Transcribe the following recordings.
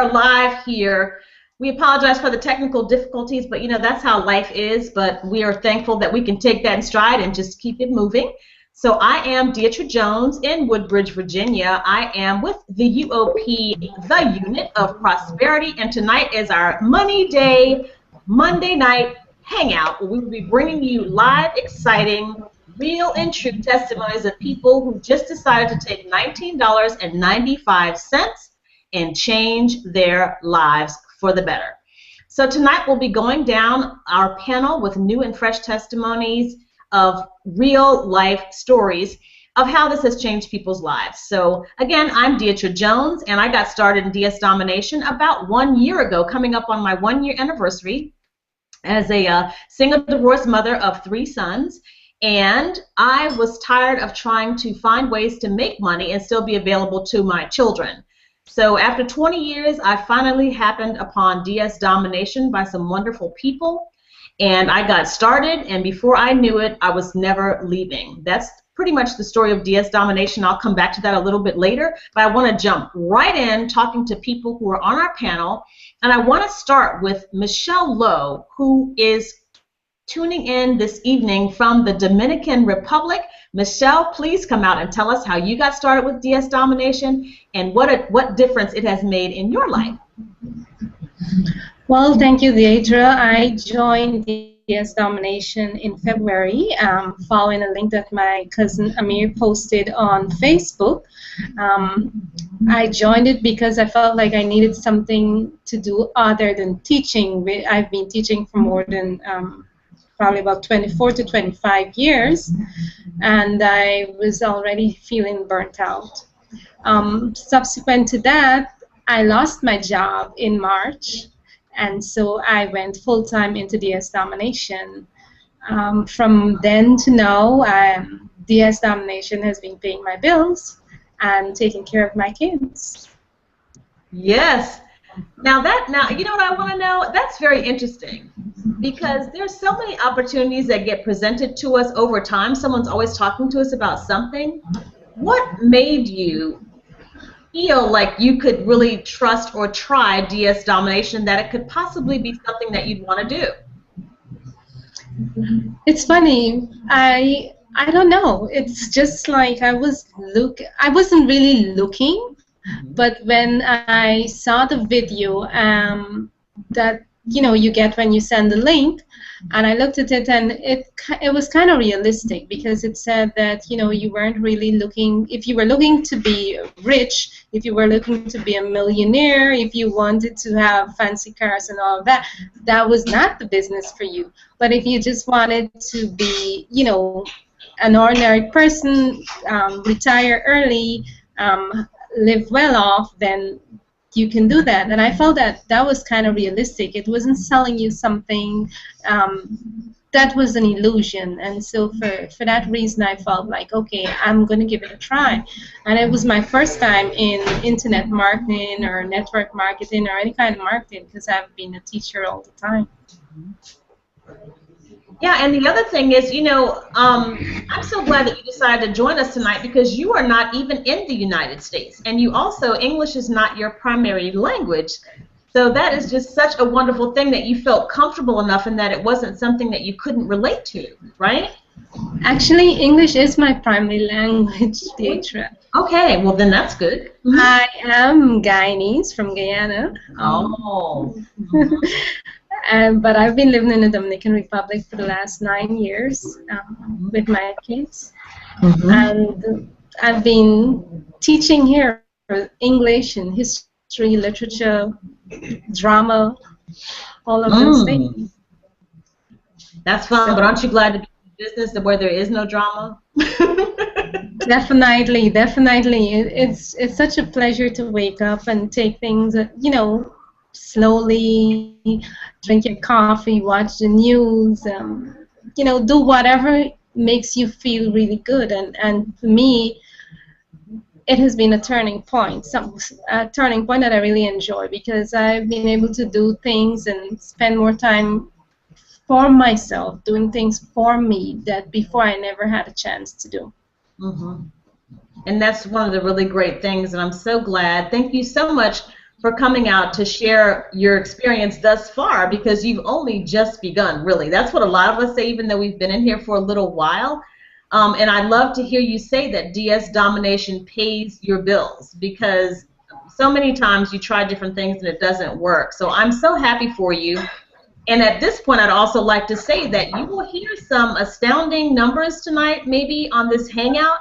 are live here. We apologize for the technical difficulties, but you know, that's how life is. But we are thankful that we can take that in stride and just keep it moving. So I am Deidre Jones in Woodbridge, Virginia. I am with the UOP, the Unit of Prosperity, and tonight is our Money Day, Monday night hangout. We will be bringing you live, exciting, real and true testimonies of people who just decided to take $19.95 and change their lives for the better. So tonight we'll be going down our panel with new and fresh testimonies of real life stories of how this has changed people's lives. So again, I'm Deidre Jones, and I got started in DS Domination about 1 year ago, coming up on my 1-year anniversary as a single divorced mother of 3 sons. And I was tired of trying to find ways to make money and still be available to my children. So after 20 years, I finally happened upon DS Domination by some wonderful people. And I got started, and before I knew it, I was never leaving. That's pretty much the story of DS Domination. I'll come back to that a little bit later, but I want to jump right in talking to people who are on our panel. And I want to start with Michelle Lowe, who is tuning in this evening from the Dominican Republic. Michelle, please come out and tell us how you got started with DS Domination and what difference it has made in your life. Well, thank you, Deidre. I joined DS Domination in February, following a link that my cousin Amir posted on Facebook. I joined it because I felt like I needed something to do other than teaching. I've been teaching for more than probably about 24 to 25 years, and I was already feeling burnt out. Subsequent to that, I lost my job in March, and so I went full-time into DS Domination. From then to now, DS Domination has been paying my bills and taking care of my kids. Yes. Now you know what I want to know? That's very interesting, because there's so many opportunities that get presented to us over time. Someone's always talking to us about something. What made you feel like you could really trust or try DS Domination, that it could possibly be something that you'd want to do? It's funny. I don't know. It's just like I wasn't really looking. But when I saw the video that you get when you send the link, and I looked at it, and it was kind of realistic, because it said that you weren't really looking, if you were looking to be rich, if you were looking to be a millionaire, if you wanted to have fancy cars and all of that, that was not the business for you. But if you just wanted to be an ordinary person, retire early, live well off, then you can do that. And I felt that that was kind of realistic. It wasn't selling you something that was an illusion. And so for that reason, I felt like, okay, I'm going to give it a try. And it was my first time in internet marketing or network marketing or any kind of marketing, because I've been a teacher all the time. Yeah, and the other thing is, I'm so glad that you decided to join us tonight, because you are not even in the United States, and you also, English is not your primary language. So that is just such a wonderful thing that you felt comfortable enough in that it wasn't something that you couldn't relate to, right? Actually, English is my primary language, Deidre. Okay, well then that's good. I am Guyanese, from Guyana. Oh. But I've been living in the Dominican Republic for the last 9 years with my kids. And I've been teaching here English and history, literature, drama, all of those things. That's fun, but aren't you glad to be in a business where there is no drama? Definitely, definitely. It's such a pleasure to wake up and take things, slowly, drink your coffee, watch the news, do whatever makes you feel really good. And for me, it has been a turning point, a turning point that I really enjoy, because I've been able to do things and spend more time for myself, doing things for me that before I never had a chance to do. And that's one of the really great things, and I'm so glad. Thank you so much for coming out to share your experience thus far, because you've only just begun, really. That's what a lot of us say, even though we've been in here for a little while. And I'd love to hear you say that DS Domination pays your bills, because so many times you try different things and it doesn't work. So I'm so happy for you. And at this point, I'd also like to say that you will hear some astounding numbers tonight, maybe on this Hangout.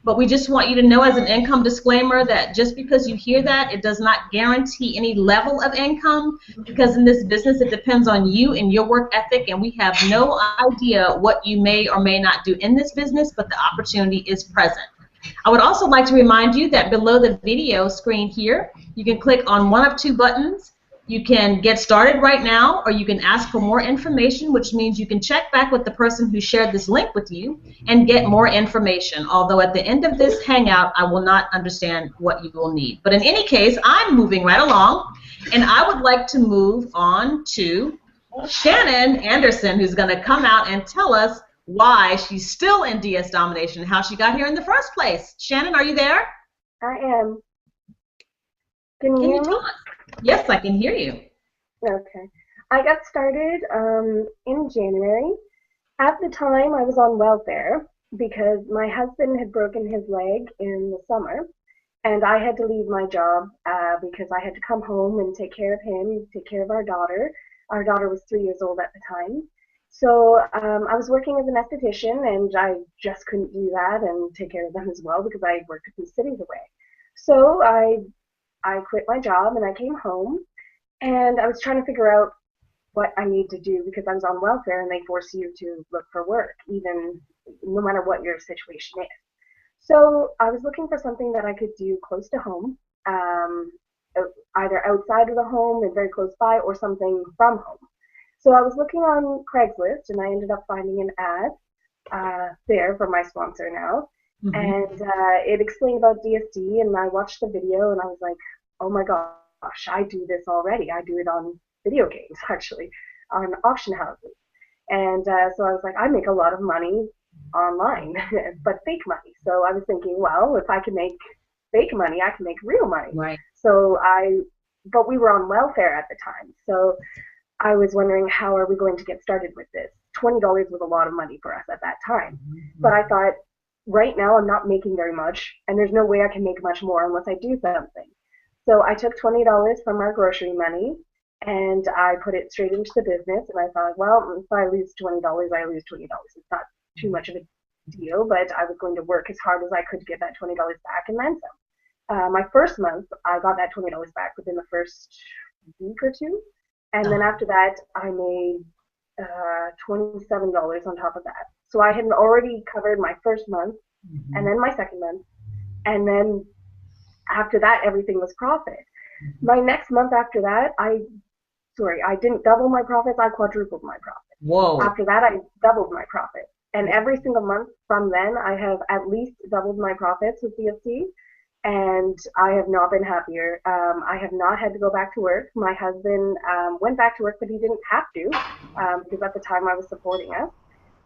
But we just want you to know, as an income disclaimer, that just because you hear that, it does not guarantee any level of income, because in this business it depends on you and your work ethic, and we have no idea what you may or may not do in this business, but the opportunity is present. I would also like to remind you that below the video screen here, you can click on one of two buttons. You can get started right now, or you can ask for more information, which means you can check back with the person who shared this link with you and get more information. Although at the end of this Hangout, I will not understand what you will need. But in any case, I'm moving right along, and I would like to move on to Shannon Anderson, who's going to come out and tell us why she's still in DS Domination and how she got here in the first place. Shannon, are you there? I am. Can you hear me? Yes, I can hear you. Okay. I got started in January. At the time, I was on welfare because my husband had broken his leg in the summer, and I had to leave my job because I had to come home and take care of him, take care of our daughter. Our daughter was 3 years old at the time. So I was working as an esthetician, and I just couldn't do that and take care of them as well because I worked a few cities away. So I quit my job and I came home, and I was trying to figure out what I need to do because I was on welfare and they force you to look for work, even no matter what your situation is. So I was looking for something that I could do close to home, either outside of the home and very close by, or something from home. So I was looking on Craigslist, and I ended up finding an ad there for my sponsor now. Mm-hmm. And it explained about DSD, and I watched the video, and I was like, oh my gosh, I do this already. I do it on video games, actually, on auction houses. And so I was like, I make a lot of money online, but fake money. So I was thinking, well, if I can make fake money, I can make real money. Right. So but we were on welfare at the time. So I was wondering, how are we going to get started with this? $20 was a lot of money for us at that time. Mm-hmm. But I thought, right now I'm not making very much, and there's no way I can make much more unless I do something. So I took $20 from our grocery money, and I put it straight into the business, and I thought, well, if I lose $20, I lose $20. It's not too much of a deal, but I was going to work as hard as I could to get that $20 back and then some. My first month, I got that $20 back within the first week or two, and then after that, I made $27 on top of that. So I had already covered my first month, mm-hmm. and then my second month, and then after that, everything was profit. Mm-hmm. My next month after that, I didn't double my profits, I quadrupled my profit. Whoa. After that, I doubled my profit. And every single month from then, I have at least doubled my profits with DSD, and I have not been happier. I have not had to go back to work. My husband went back to work, but he didn't have to because at the time I was supporting us.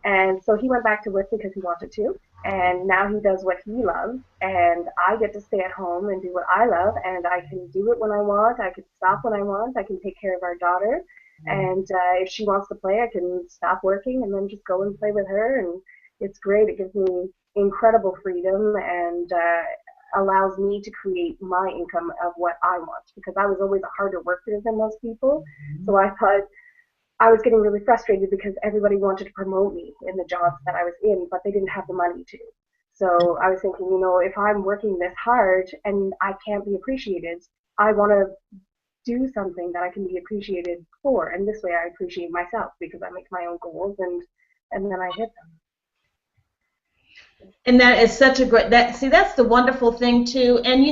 And so he went back to work because he wanted to, and now he does what he loves, and I get to stay at home and do what I love, and I can do it when I want, I can stop when I want, I can take care of our daughter, and if she wants to play, I can stop working and then just go and play with her, and it's great. It gives me incredible freedom and allows me to create my income of what I want, because I was always a harder worker than most people, so I thought, I was getting really frustrated because everybody wanted to promote me in the jobs that I was in, but they didn't have the money to. So I was thinking, if I'm working this hard and I can't be appreciated, I want to do something that I can be appreciated for. And this way I appreciate myself because I make my own goals and then I hit them. And that is such a great, that's the wonderful thing too. And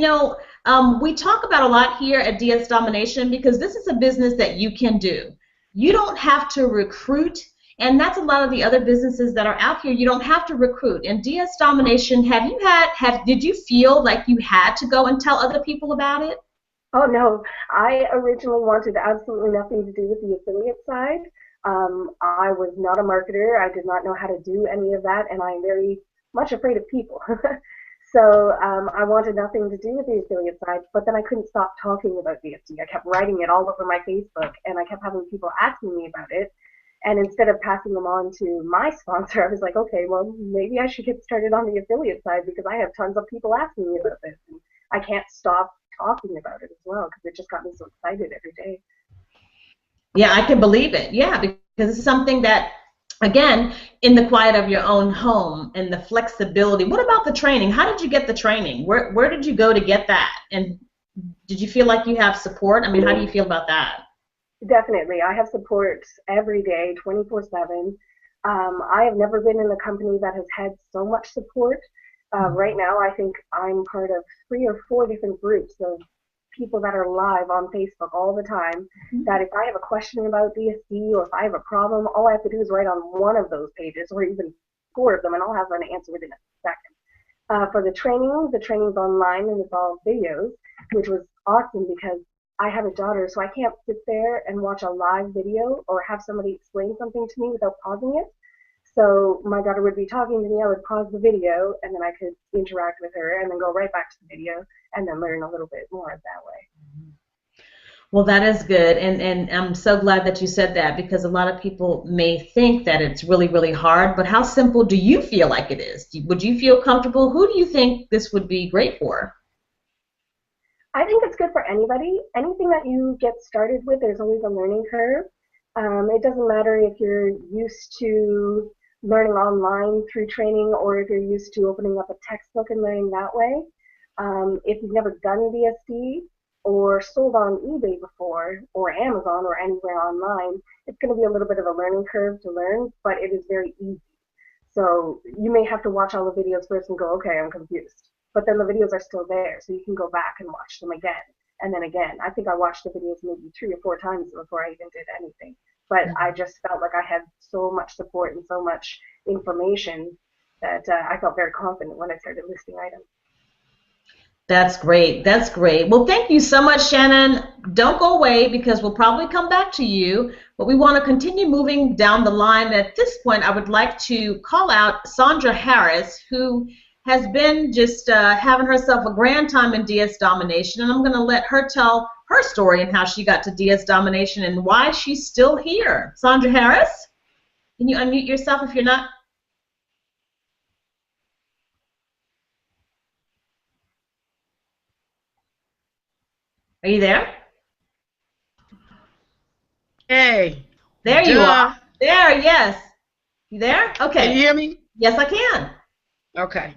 we talk about a lot here at DS Domination because this is a business that you can do. You don't have to recruit, and that's a lot of the other businesses that are out here. You don't have to recruit. In DS Domination, did you feel like you had to go and tell other people about it? Oh no, I originally wanted absolutely nothing to do with the affiliate side. I was not a marketer. I did not know how to do any of that, and I'm very much afraid of people. So I wanted nothing to do with the affiliate side, but then I couldn't stop talking about DSD. I kept writing it all over my Facebook, and I kept having people asking me about it. And instead of passing them on to my sponsor, I was like, okay, well, maybe I should get started on the affiliate side because I have tons of people asking me about this. And I can't stop talking about it as well because it just got me so excited every day. Yeah, I can believe it. Yeah, because it's something that, again, in the quiet of your own home and the flexibility. What about the training? How did you get the training? Where did you go to get that? And did you feel like you have support? I mean, how do you feel about that? Definitely. I have support every day, 24/7. I have never been in a company that has had so much support. Right now, I think I'm part of 3 or 4 different groups of people that are live on Facebook all the time, that if I have a question about DSD or if I have a problem, all I have to do is write on one of those pages or even 4 of them, and I'll have an answer within a second. For the training's online and it's all videos, which was awesome because I have a daughter, so I can't sit there and watch a live video or have somebody explain something to me without pausing it. So my daughter would be talking to me, I would pause the video, and then I could interact with her and then go right back to the video and then learn a little bit more that way. Well, that is good, and I'm so glad that you said that because a lot of people may think that it's really, really hard, but how simple do you feel like it is? Would you feel comfortable? Who do you think this would be great for? I think it's good for anybody. Anything that you get started with, there's always a learning curve. It doesn't matter if you're used to learning online through training or if you're used to opening up a textbook and learning that way. If you've never done DSD or sold on eBay before or Amazon or anywhere online, it's going to be a little bit of a learning curve to learn, but it is very easy. So you may have to watch all the videos first and go, okay, I'm confused. But then the videos are still there, so you can go back and watch them again and then again. I think I watched the videos maybe 3 or 4 times before I even did anything. But I just felt like I had so much support and so much information that I felt very confident when I started listing items. That's great. That's great. Well, thank you so much, Shannon. Don't go away because we'll probably come back to you, but we want to continue moving down the line. At this point, I would like to call out Sandra Harris, who has been just having herself a grand time in DS Domination, and I'm going to let her tell her story and how she got to DS Domination and why she's still here. Sandra Harris, can you unmute yourself if you're not? Are you there? Hey. There you are. There, yes. You there? Okay. Can you hear me? Yes, I can. Okay.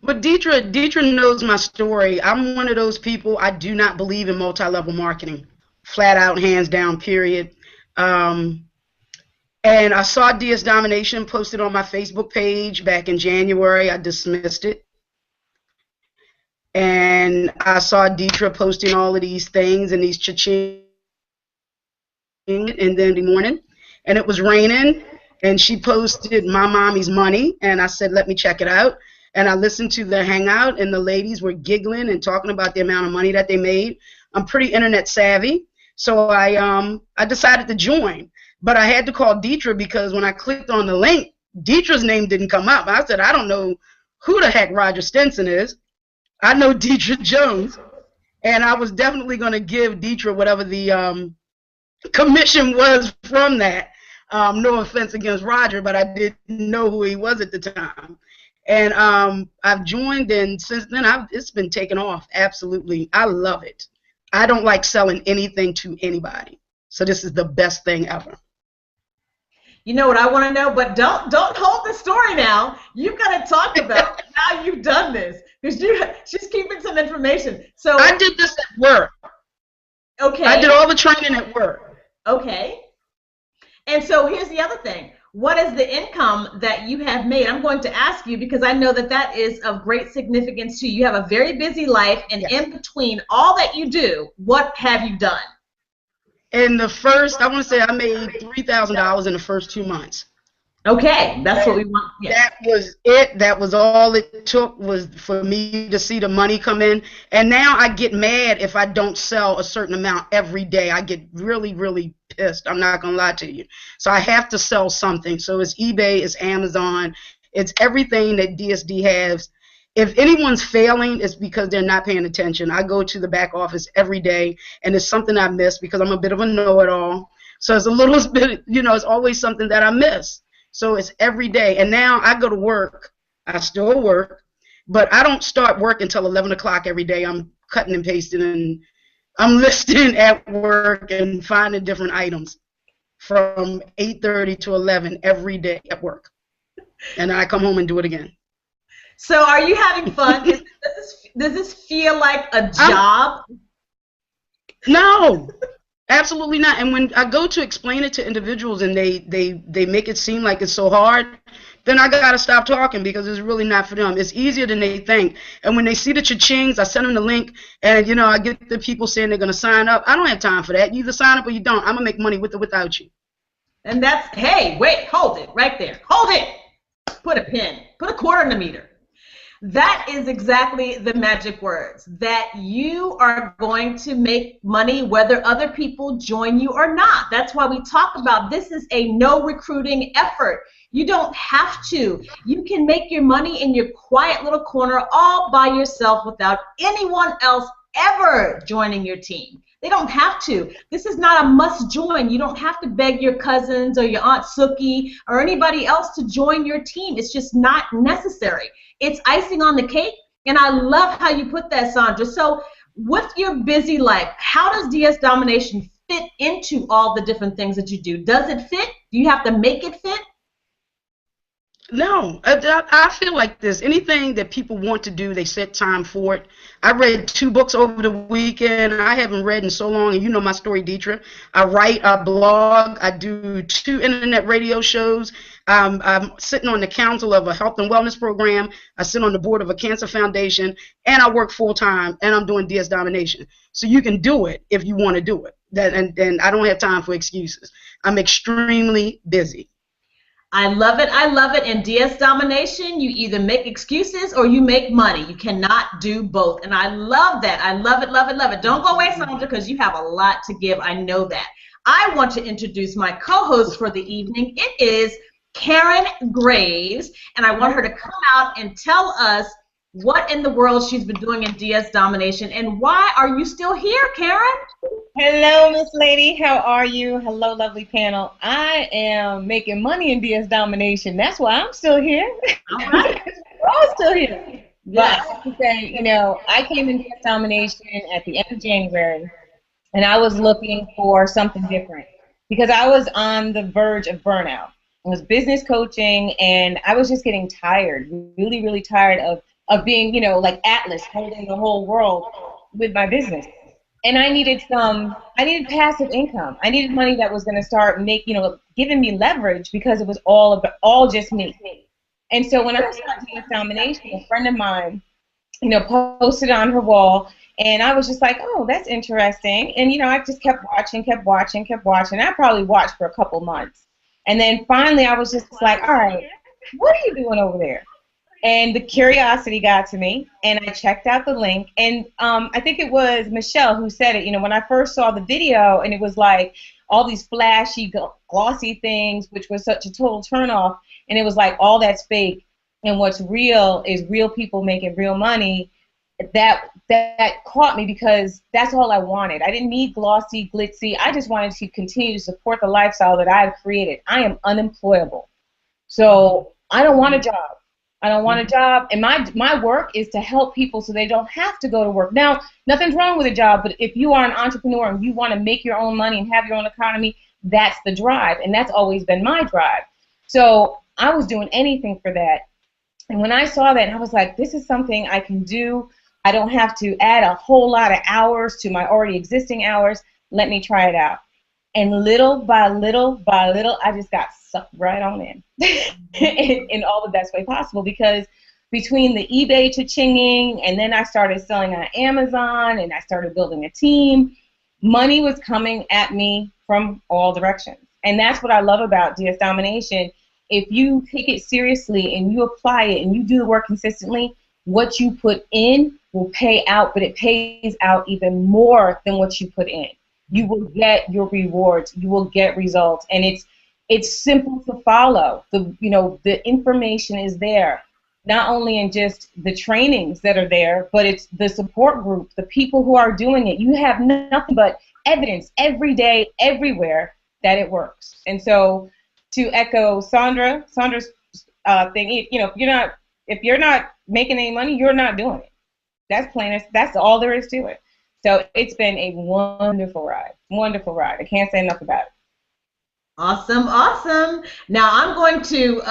But Deidre knows my story. I'm one of those people, I do not believe in multi-level marketing. Flat out, hands down, period. And I saw DS Domination posted on my Facebook page back in January. I dismissed it. And I saw Deidre posting all of these things and these cha-ching and then the morning. And it was raining. And she posted My Mommy's Money. And I said, let me check it out. And I listened to the Hangout, and the ladies were giggling and talking about the amount of money that they made. I'm pretty internet savvy, so I decided to join. But I had to call Deidre because when I clicked on the link, Deidre's name didn't come up. I said, I don't know who the heck Roger Stinson is. I know Deidre Jones. And I was definitely going to give Deidre whatever the commission was from that. No offense against Roger, but I didn't know who he was at the time. And I've joined, and since then, it's been taken off. Absolutely. I love it. I don't like selling anything to anybody. So this is the best thing ever. You know what I want to know, but don't hold the story now. You've got to talk about how you've done this, because she's keeping some information. So I did this at work. Okay. I did all the training at work. Okay. And so here's the other thing. What is the income that you have made? I'm going to ask you because I know that that is of great significance to you. You have a very busy life, and yes, in between all that you do, what have you done? In the first, I want to say I made $3,000 in the first 2 months. Okay, that's what we want. Yes. That was it. That was all it took, was for me to see the money come in. And now I get mad if I don't sell a certain amount every day. I get really, really pissed. I'm not going to lie to you. So I have to sell something. So it's eBay, it's Amazon, it's everything that DSD has. if anyone's failing, it's because they're not paying attention. I go to the back office every day, and it's something I miss because I'm a bit of a know-it-all. So it's a little bit, it's always something that I miss. So it's every day. And now I go to work. I still work, but I don't start work until 11 o'clock every day. I'm cutting and pasting, and I'm listing at work and finding different items from 8:30 to 11 every day at work. And then I come home and do it again. So are you having fun? Does this feel like a job? No, absolutely not. And when I go to explain it to individuals and they make it seem like it's so hard, then I got to stop talking because it's really not for them. It's easier than they think. And when they see the cha-chings, I send them the link, and, I get the people saying they're going to sign up. I don't have time for that. You either sign up or you don't. I'm going to make money with or without you. And that's, hey, wait, hold it right there. Hold it. Put a pin. Put a quarter in the meter. That is exactly the magic words, that you are going to make money whether other people join you or not. That's why we talk about this is a no recruiting effort. You don't have to. You can make your money in your quiet little corner all by yourself without anyone else ever joining your team. They don't have to. This is not a must join. You don't have to beg your cousins or your Aunt Suki or anybody else to join your team. It's just not necessary. It's icing on the cake, and I love how you put that, Sandra. So with your busy life, how does DS Domination fit into all the different things that you do? Does it fit? Do you have to make it fit? No, I feel like this. Anything that people want to do, they set time for it. I read 2 books over the weekend. I haven't read in so long, and you know my story, Deetra. I write, I blog, I do 2 internet radio shows. I'm sitting on the council of a health and wellness program. I sit on the board of a cancer foundation, and I work full-time, and I'm doing DS Domination. So you can do it if you want to do it. And I don't have time for excuses. I'm extremely busy. I love it. I love it. In DS Domination, you either make excuses or you make money. You cannot do both. And I love that. I love it, love it, love it. Don't go away, Sandra, because you have a lot to give. I know that. I want to introduce my co-host for the evening. It is Karen Graves, and I want her to come out and tell us what in the world she's been doing in DS Domination, and why are you still here, Karen? Hello, Miss Lady. How are you? Hello, lovely panel. I am making money in DS Domination. That's why I'm still here. All right. We're all still here. Yes. But I have to say, I came in DS Domination at the end of January, and I was looking for something different because I was on the verge of burnout. I was business coaching, and I was just getting tired, really, really tired of being, like Atlas, holding the whole world with my business. And I needed passive income. I needed money that was going to start giving me leverage because it was all just me. And so when I started DS Domination, a friend of mine, posted on her wall, and I was just like, oh, that's interesting. And, I just kept watching. I probably watched for a couple months. And then finally I was just like, all right, what are you doing over there? And the curiosity got to me, and I checked out the link, and I think it was Michelle who said it. When I first saw the video, and it was like all these flashy, glossy things, which was such a total turnoff, and it was like all that's fake, and what's real is real people making real money. That caught me because that's all I wanted. I didn't need glossy, glitzy. I just wanted to continue to support the lifestyle that I've created. I am unemployable, so I don't want a job. I don't want a job, and my work is to help people so they don't have to go to work. Now, nothing's wrong with a job, but if you are an entrepreneur and you want to make your own money and have your own economy, that's the drive, and that's always been my drive. So I was doing anything for that, and when I saw that, I was like, this is something I can do. I don't have to add a whole lot of hours to my already existing hours. Let me try it out. And little by little, I just got sucked right on in all the best way possible, because between the eBay cha-chinging, and then I started selling on Amazon, and I started building a team, money was coming at me from all directions. And that's what I love about DS Domination. If you take it seriously and you apply it and you do the work consistently, what you put in will pay out, but it pays out even more than what you put in. You will get your rewards. You will get results, and it's simple to follow. The information is there. not only in just the trainings that are there, but it's the support group, the people who are doing it. You have nothing but evidence every day, everywhere, that it works. And so, to echo Sandra's thing, you know, if you're not making any money, you're not doing it. That's plain. That's all there is to it. So it's been a wonderful ride. Wonderful ride. I can't say enough about it. Awesome, awesome. Now I'm going to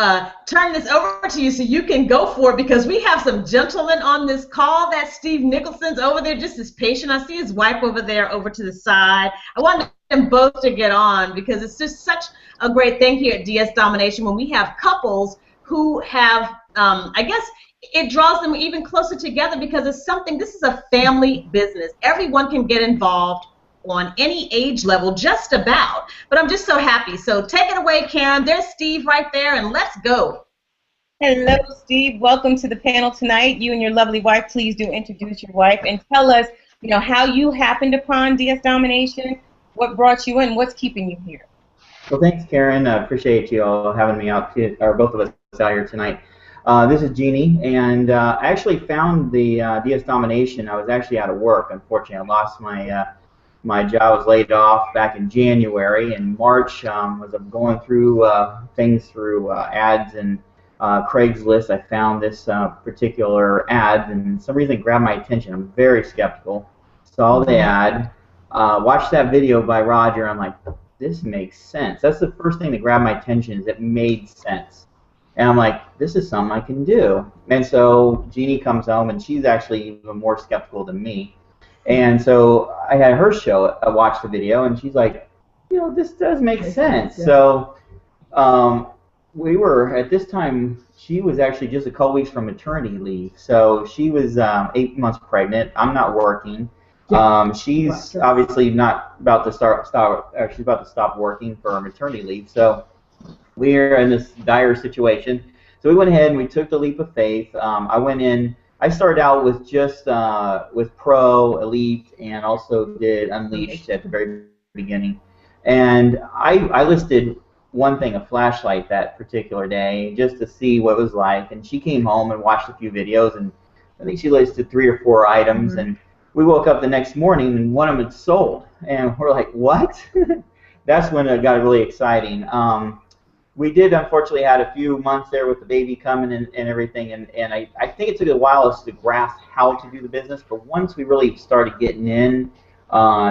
turn this over to you so you can go for it, because we have some gentlemen on this call. That Steve Nicholson's over there just as patient. I see his wife over there over to the side. I want them both to get on because it's just such a great thing here at DS Domination when we have couples who have, I guess, it draws them even closer together because it's something, this is a family business. Everyone can get involved on any age level, just about. But I'm just so happy. So take it away, Karen. There's Steve right there, and let's go. Hello, Steve. Welcome to the panel tonight. You and your lovely wife, please do introduce your wife and tell us, you know, how you happened upon DS Domination, what brought you in, what's keeping you here. Well, thanks, Karen. I appreciate you all having me out, or both of us out here tonight. This is Jeannie, and I actually found the DS Domination. I was actually out of work, unfortunately. I lost my job. I was laid off back in January. In March, as I'm going through things through ads and Craigslist, I found this particular ad, and for some reason it grabbed my attention. I'm very skeptical. Saw the ad, watched that video by Roger. I'm like, this makes sense. That's the first thing that grabbed my attention, is it made sense. And I'm like, this is something I can do. And so Jeannie comes home, and she's actually even more skeptical than me. And so I had her watch the video, and she's like, you know, this does make sense. So we were, at this time, she was actually just a couple weeks from maternity leave. So she was 8 months pregnant. I'm not working. She's obviously not about to she's about to stop working for her maternity leave. So we're in this dire situation. So we went ahead and we took the leap of faith. I went in. I started out with just with Pro, Elite, and also did Unleashed at the very beginning. And I listed one thing, a flashlight, that particular day, just to see what it was like. And she came home and watched a few videos, and I think she listed 3 or 4 items. Mm-hmm. And we woke up the next morning, and one of them had sold. And we're like, what? That's when it got really exciting. We did, unfortunately, had a few months there with the baby coming and everything, and I think it took a while us to grasp how to do the business, but once we really started getting in,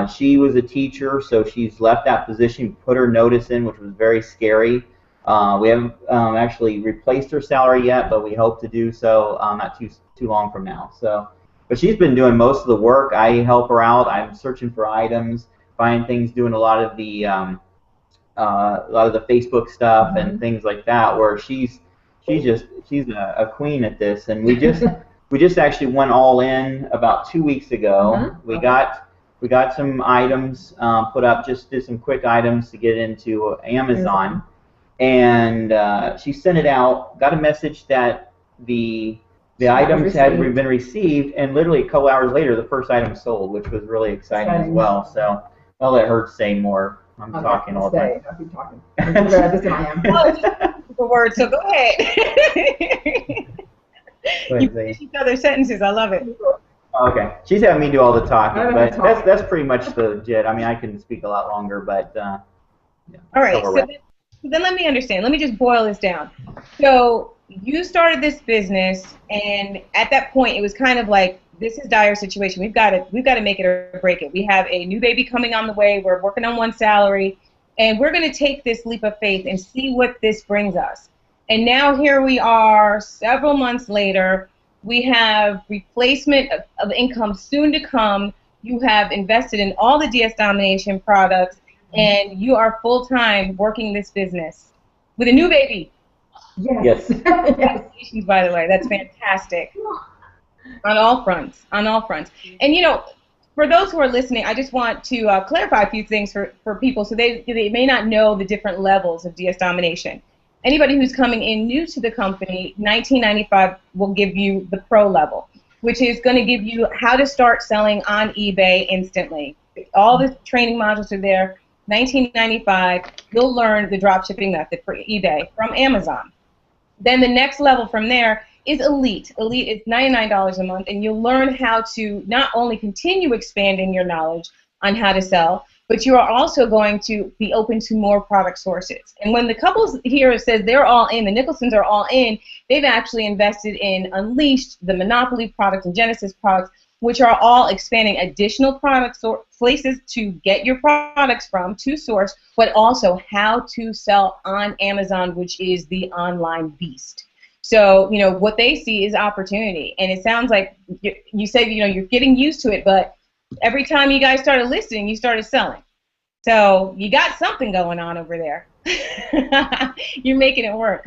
she was a teacher, so she's left that position, put her notice in, which was very scary. We haven't actually replaced her salary yet, but we hope to do so not too long from now. So, but she's been doing most of the work. I help her out. I'm searching for items, finding things, doing a lot of the Facebook stuff and things like that, where she's a queen at this. And we just actually went all in about 2 weeks ago. We got some items put up, just did some quick items to get into Amazon, and she sent it out. Got a message that the items had been received, and literally a couple hours later, the first item sold, which was really exciting as well. So I'll let her say more. I'm talking all the time. I'll keep talking. I'm better at this than I am. The word, so go ahead. You finish each other's sentences. I love it. Okay. She's having me do all the talking, but that's pretty much the gist. I mean, I can speak a lot longer, but yeah. All right. So then let me understand. Let me just boil this down. So you started this business, and at that point, it was kind of like, this is dire situation. We've got to make it or break it. We have a new baby coming on the way. We're working on one salary, and we're going to take this leap of faith and see what this brings us. And now here we are, several months later. We have replacement of income soon to come. You have invested in all the DS Domination products, and you are full-time working this business with a new baby. Yes. Congratulations, by the way. That's fantastic. On all fronts, on all fronts. And, you know, for those who are listening, I just want to clarify a few things for people, so they may not know the different levels of DS Domination. Anybody who's coming in new to the company, $19.95 will give you the pro level, which is going to give you how to start selling on eBay instantly. All the training modules are there. $19.95, you'll learn the drop shipping method for eBay from Amazon. Then the next level from there is Elite. Elite is $99 a month, and you'll learn how to not only continue expanding your knowledge on how to sell, but you are also going to be open to more product sources. And when the couples here says they're all in, the Nicholsons are all in, they've actually invested in Unleashed, the Monopoly products, and Genesis products, which are all expanding additional product places to get your products from, to source, but also how to sell on Amazon, which is the online beast. So, you know, what they see is opportunity. And it sounds like you said, you know, you're getting used to it, but every time you guys started listing, you started selling. So you got something going on over there. You're making it work.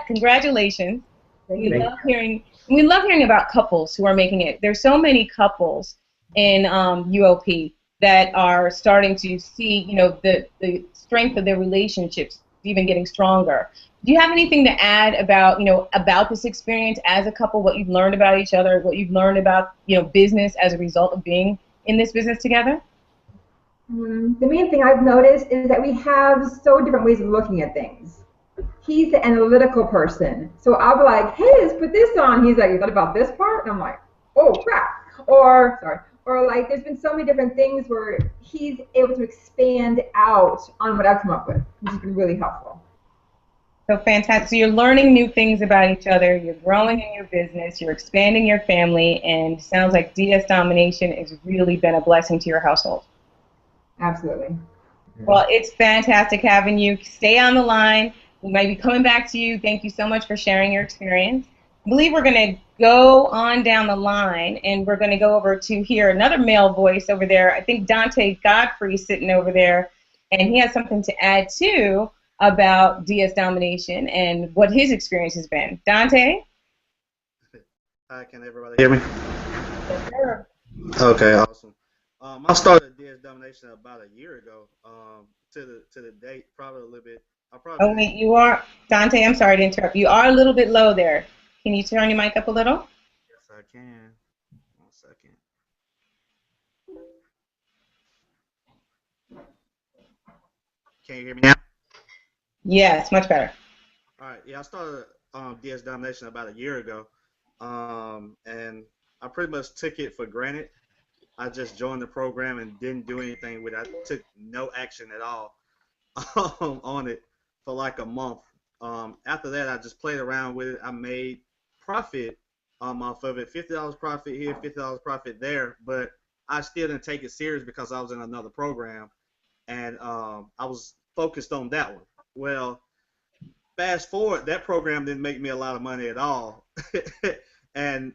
Congratulations. We love hearing about couples who are making it. There's so many couples in UOP that are starting to see, you know, the strength of their relationships even getting stronger. Do you have anything to add about, you know, about this experience as a couple, what you've learned about each other, what you've learned about, you know, business as a result of being in this business together? The main thing I've noticed is that we have so different ways of looking at things. He's the analytical person, so I'll be like, hey, let's put this on. He's like, you thought about this part? And I'm like, oh crap. Or like, there's been so many different things where he's able to expand out on what I've come up with, which has been really helpful. So fantastic. So you're learning new things about each other, you're growing in your business, you're expanding your family, and it sounds like DS Domination has really been a blessing to your household. Absolutely. Well, it's fantastic having you. Stay on the line. We might be coming back to you. Thank you so much for sharing your experience. I believe we're going to go on down the line, and we're going to go over to hear another male voice over there. I think Dante Godfrey's sitting over there, and he has something to add, too, about DS Domination and what his experience has been. Dante? Hi, can everybody hear me? Yes, sir. Okay, awesome. I started DS Domination about a year ago. To the date, probably a little bit. Oh wait, you are Dante. I'm sorry to interrupt. You are a little bit low there. Can you turn your mic up a little? Yes, I can. 1 second. Can you hear me now? Yes, much better. All right. Yeah, I started DS Domination about a year ago, and I pretty much took it for granted. I just joined the program and didn't do anything with it. I took no action at all on it for like a month. After that, I just played around with it. I made profit off of it, $50 profit here, $50 profit there, but I still didn't take it serious because I was in another program, and I was focused on that one. Well, fast forward, that program didn't make me a lot of money at all. And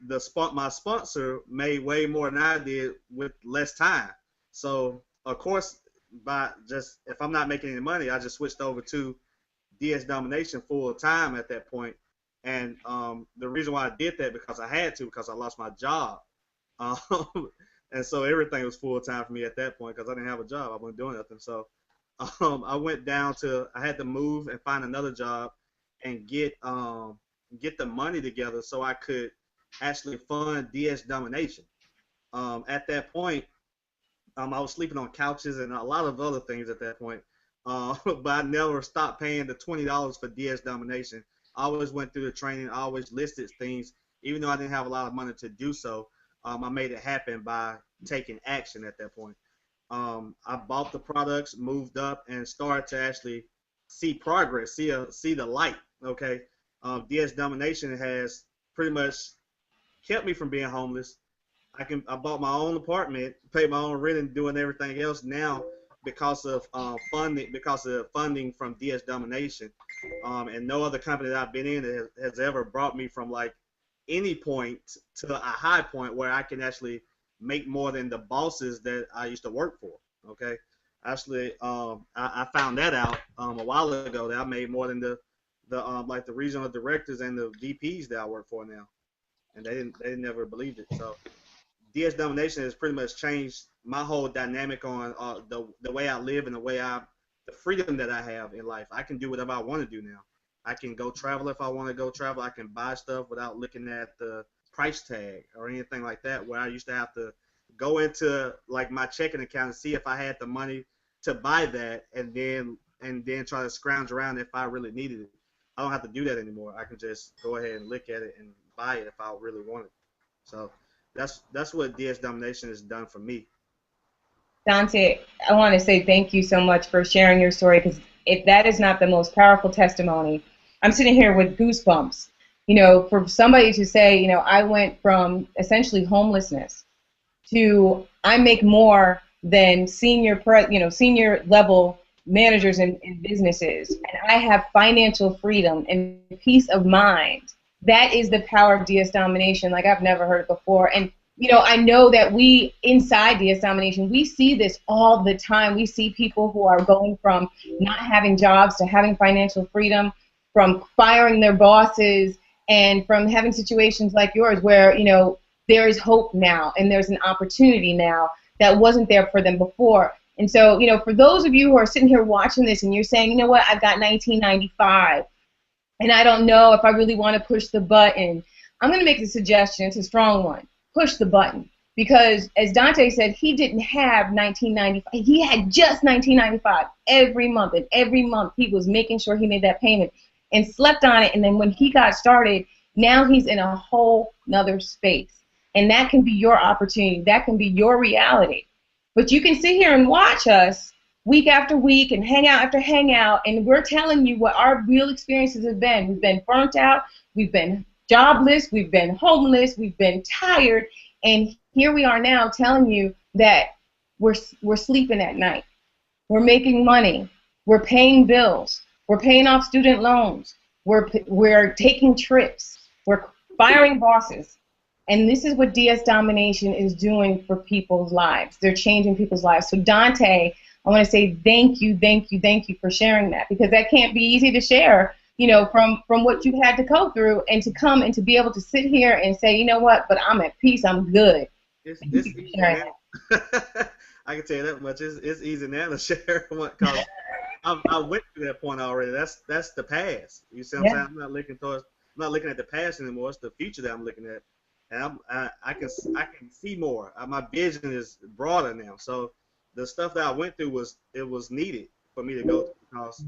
my sponsor made way more than I did with less time. So, of course, if I'm not making any money, I just switched over to DS Domination full time at that point. And the reason why I did that because I had to, because I lost my job. And so everything was full time for me at that point because I didn't have a job. I wasn't doing nothing. So I went down to, I had to move and find another job and get the money together so I could actually fund DS Domination. At that point, I was sleeping on couches and a lot of other things at that point. But I never stopped paying the $20 for DS Domination. I always went through the training. I always listed things, even though I didn't have a lot of money to do so. I made it happen by taking action at that point. I bought the products, moved up, and started to actually see progress, see the light. Okay, DS Domination has pretty much kept me from being homeless. I bought my own apartment, paid my own rent, and doing everything else now because of funding from DS Domination. And no other company that I've been in has ever brought me from like any point to a high point where I can actually make more than the bosses that I used to work for. Okay, actually, I found that out a while ago that I made more than the regional directors and the VPs that I work for now, and they never believed it. So DS Domination has pretty much changed my whole dynamic on the way I live and the freedom that I have in life. I can do whatever I want to do now. I can go travel if I want to go travel. I can buy stuff without looking at the price tag or anything like that, where I used to have to go into like my checking account and see if I had the money to buy that, and then try to scrounge around if I really needed it. I don't have to do that anymore. I can just go ahead and look at it and buy it if I really want it. So that's what DS Domination has done for me. Dante, I want to say thank you so much for sharing your story, because if that is not the most powerful testimony, I'm sitting here with goosebumps. You know, for somebody to say, you know, I went from essentially homelessness to I make more than senior level managers in businesses, and I have financial freedom and peace of mind. That is the power of DS Domination like I've never heard it before. And you know, I know that we inside DS Domination, we see this all the time. We see people who are going from not having jobs to having financial freedom, from firing their bosses, and from having situations like yours where, you know, there is hope now and there's an opportunity now that wasn't there for them before. And so, you know, for those of you who are sitting here watching this and you're saying, you know what, I've got 1995 and I don't know if I really want to push the button, I'm going to make a suggestion. It's a strong one. Push the button. Because as Dante said, he didn't have 1995. He had just 1995 every month. And every month he was making sure he made that payment and slept on it. And then when he got started, now he's in a whole nother space. And that can be your opportunity. That can be your reality. But you can sit here and watch us week after week and hangout after hangout, and we're telling you what our real experiences have been. We've been burnt out. We've been jobless. We've been homeless. We've been tired. And here we are now telling you that we're sleeping at night. We're making money. We're paying bills. We're paying off student loans. We're taking trips. We're firing bosses. And this is what DS Domination is doing for people's lives. They're changing people's lives. So Dante, I want to say thank you for sharing that, because that can't be easy to share, you know, from what you've had to go through, and to come and to be able to sit here and say, you know what, but I'm at peace, I'm good. It's easy now. I can tell you that much. It's easy now to share, because I went through that point already. That's the past. You see what I'm saying? I'm not looking at the past anymore. It's the future that I'm looking at. And I can see more. My vision is broader now. So the stuff that I went through was needed for me to go through, because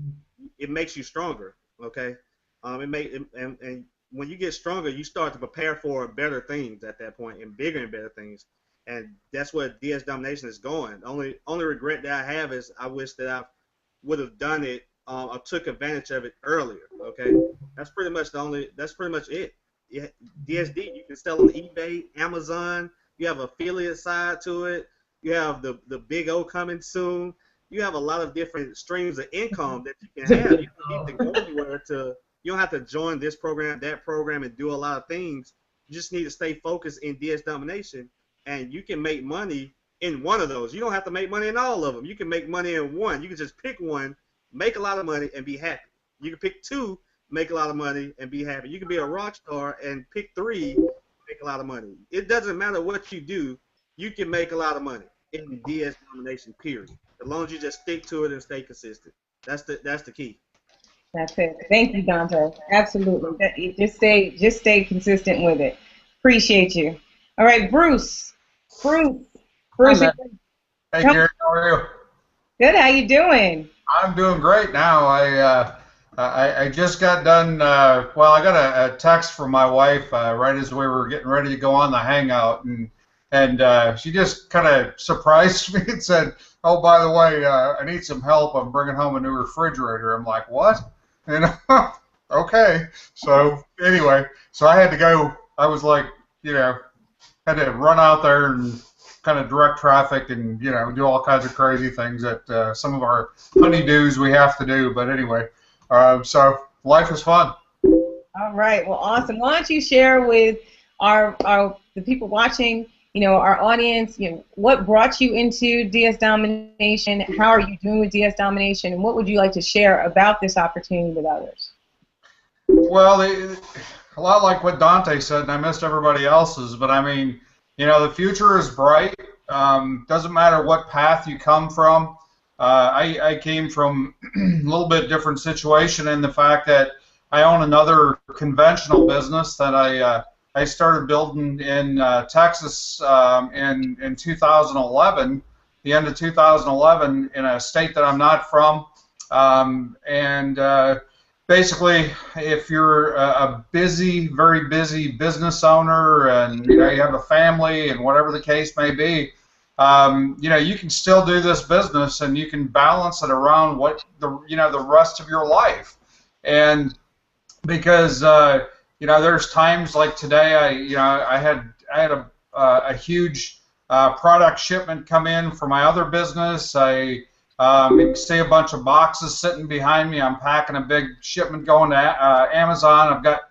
it makes you stronger. Okay, and when you get stronger, you start to prepare for better things at that point, and bigger and better things. And that's where DS Domination is going. The only regret that I have is I wish that I would have done it or took advantage of it earlier. Okay, that's pretty much it. DSD, you can sell on eBay, Amazon. You have affiliate side to it. You have the big O coming soon. You have a lot of different streams of income that you can have. You don't need to go anywhere you don't have to join this program, that program, and do a lot of things. You just need to stay focused in DS Domination, and you can make money in one of those. You don't have to make money in all of them. You can make money in one. You can just pick one, make a lot of money, and be happy. You can pick two, make a lot of money, and be happy. You can be a rock star and pick three, make a lot of money. It doesn't matter what you do, you can make a lot of money in DS Domination, period. As long as you just stick to it and stay consistent. That's the key. That's it. Thank you, Dante. Absolutely. Just stay consistent with it. Appreciate you. All right, Bruce. Hey, Karen, how are you? Good. How you doing? I'm doing great now. I just got done. Well, I got a text from my wife right as we were getting ready to go on the Hangout, and she just kind of surprised me and said, "Oh, by the way, I need some help. I'm bringing home a new refrigerator." I'm like, "What?" And okay. So anyway, so I had to go. I was like, you know, had to run out there and kind of direct traffic and, you know, do all kinds of crazy things that some of our honeydews we have to do. But anyway, so life is fun. All right. Well, awesome. Why don't you share with the people watching, you know, our audience, you know, what brought you into DS Domination? How are you doing with DS Domination? And what would you like to share about this opportunity with others? Well, a lot like what Dante said, and I missed everybody else's, but I mean, you know, the future is bright. Doesn't matter what path you come from. I came from a little bit different situation in the fact that I own another conventional business that I started building in Texas in 2011, the end of 2011, in a state that I'm not from, and basically, if you're a busy, very busy business owner, and you have a family and whatever the case may be, you can still do this business, and you can balance it around what the rest of your life. And because there's times like today, I had a huge product shipment come in for my other business. You can see a bunch of boxes sitting behind me. I'm packing a big shipment going to Amazon. I've got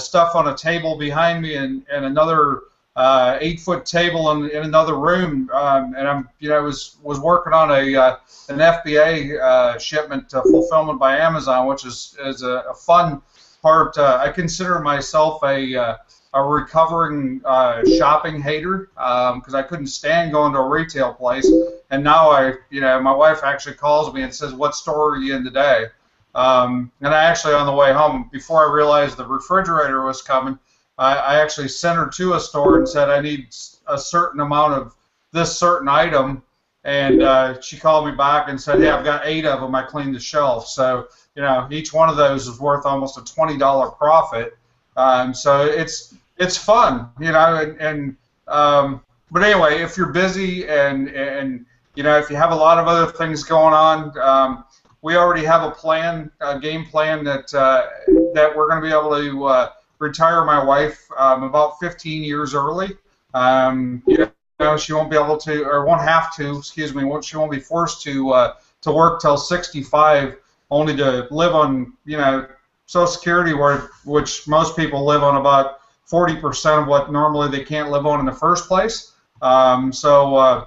stuff on a table behind me, and another 8-foot table in another room. And I'm was working on an FBA shipment fulfillment by Amazon, which is a fun part. I consider myself a recovering shopping hater, because I couldn't stand going to a retail place, and now my wife actually calls me and says, "What store are you in today?" And I actually, on the way home, before I realized the refrigerator was coming, I actually sent her to a store and said, "I need a certain amount of this certain item," and she called me back and said, "Hey, I've got 8 of them. I cleaned the shelf." So each one of those is worth almost a $20 profit. So it's fun, but anyway, if you're busy and if you have a lot of other things going on, we already have a game plan that we're going to be able to retire my wife about 15 years early. She won't be able to, or won't have to, excuse me, she won't be forced to work till 65, only to live on Social Security, which most people live on about 40% of what normally they can't live on in the first place. The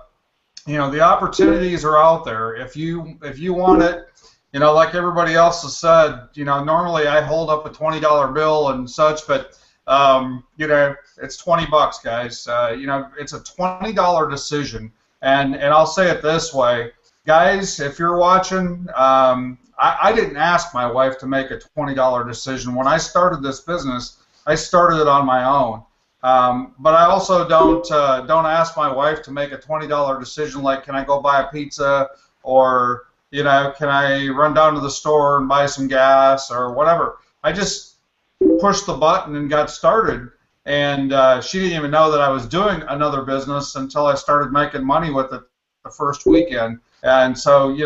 opportunities are out there. If you want it, like everybody else has said, normally I hold up a $20 bill and such, but it's $20, guys. It's a $20 decision, and I'll say it this way, guys, if you're watching, I didn't ask my wife to make a $20 decision. When I started this business, I started it on my own. But I also don't ask my wife to make a $20 decision like, can I go buy a pizza, or can I run down to the store and buy some gas or whatever. I just pushed the button and got started, and she didn't even know that I was doing another business until I started making money with it the first weekend. And so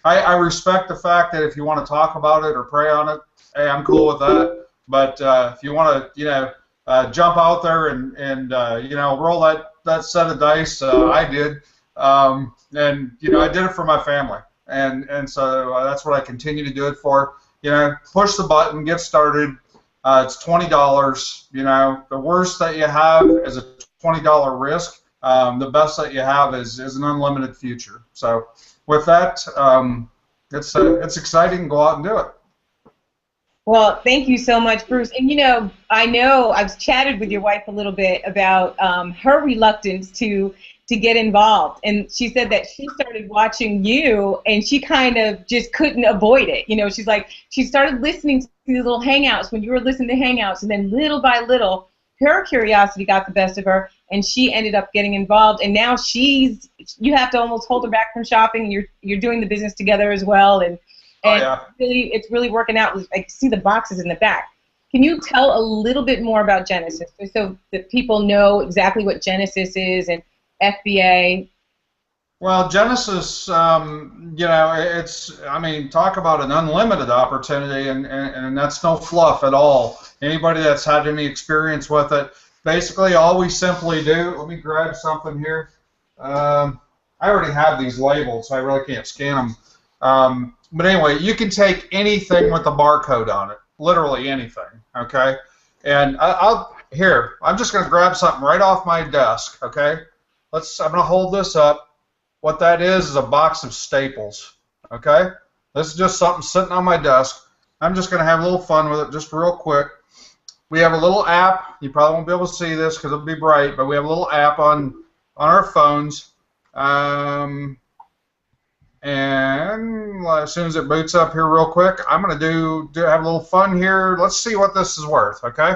I respect the fact that if you want to talk about it or pray on it, hey, I'm cool with that. But if you want to, jump out there and roll that set of dice, I did, and I did it for my family, and so that's what I continue to do it for. Push the button, get started. It's $20. The worst that you have is a $20 risk. The best that you have is an unlimited future. So with that, it's exciting. Go out and do it. Well, thank you so much, Bruce. And I know I've chatted with your wife a little bit about her reluctance to get involved, and she said that she started watching you, and she kind of just couldn't avoid it. She's like, she started listening to the little hangouts when you were listening to hangouts, and then little by little, her curiosity got the best of her, and she ended up getting involved. And now you have to almost hold her back from shopping. You're doing the business together as well, and it's really working out. I see the boxes in the back. Can you tell a little bit more about Genesis, so that people know exactly what Genesis is and FBA? Well, Genesis, talk about an unlimited opportunity, and that's no fluff at all. Anybody that's had any experience with it, basically all we simply do, let me grab something here. I already have these labeled, so I really can't scan them. But anyway, you can take anything with a barcode on it, literally anything, okay? And I'm just going to grab something right off my desk, okay? I'm going to hold this up. What that is a box of staples, okay? This is just something sitting on my desk. I'm just going to have a little fun with it just real quick. We have a little app. You probably won't be able to see this because it'll be bright, but we have a little app on our phones. And as soon as it boots up here real quick, I'm going to have a little fun here. Let's see what this is worth, okay?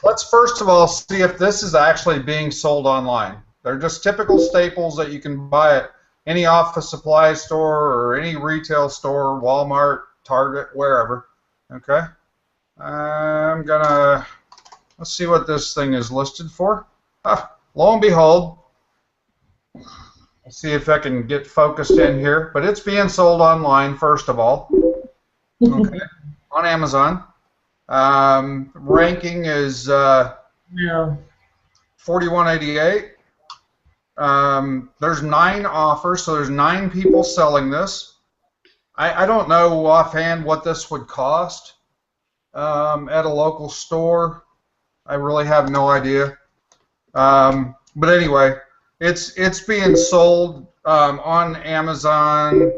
Let's first of all see if this is actually being sold online. They're just typical staples that you can buy at any office supply store or any retail store, Walmart, Target, wherever. Okay. I'm gonna, let's see what this thing is listed for. Lo and behold, let's see if I can get focused in here. But it's being sold online, first of all. Okay. On Amazon. Ranking is $41.88. There's 9 offers, so there's 9 people selling this. I don't know offhand what this would cost at a local store. I really have no idea. But anyway, it's being sold on Amazon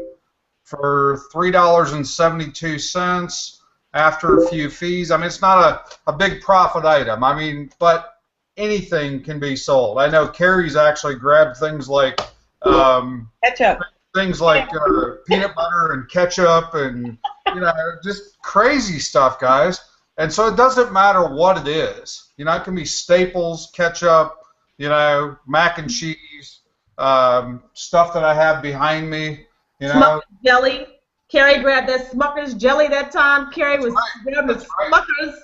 for $3.72 after a few fees. I mean, it's not a big profit item. I mean, but anything can be sold. I know Carrie's actually grabbed things like ketchup, things like peanut butter and ketchup, and just crazy stuff, guys. And so it doesn't matter what it is. It can be Staples, ketchup, mac and cheese, stuff that I have behind me. Smucker's jelly. Carrie grabbed that Smucker's jelly that time. Carrie was grabbing Smucker's.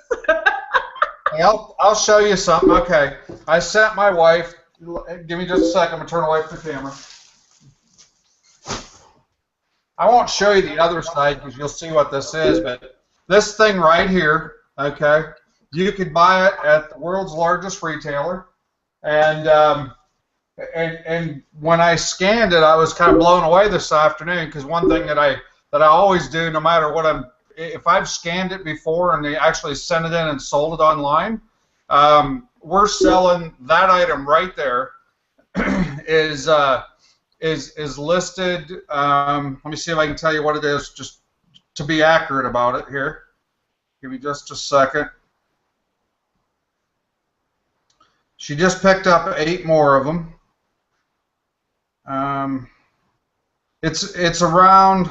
Hey, I'll show you something. Okay, I sent my wife. Give me just a second. I'm gonna turn away from the camera. I won't show you the other side because you'll see what this is. But this thing right here, okay, you could buy it at the world's largest retailer, and when I scanned it, I was kind of blown away this afternoon because one thing that I always do, no matter what if I've scanned it before and they actually sent it in and sold it online, we're selling that item right there. is listed. Let me see if I can tell you what it is, just to be accurate about it here. Give me just a second. She just picked up 8 more of them. It's around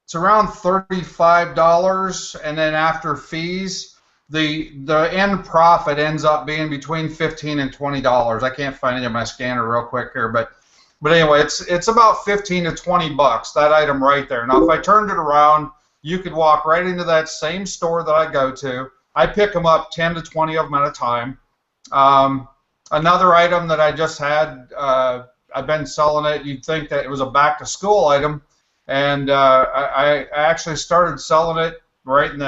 $35, and then after fees, the end profit ends up being between $15 and $20. I can't find it in my scanner real quick here, but anyway, it's about $15 to $20, that item right there. Now, if I turned it around, you could walk right into that same store that I go to. I pick them up 10 to 20 of them at a time. Another item that I just had, I've been selling it. You'd think that it was a back-to-school item, and I actually started selling it right in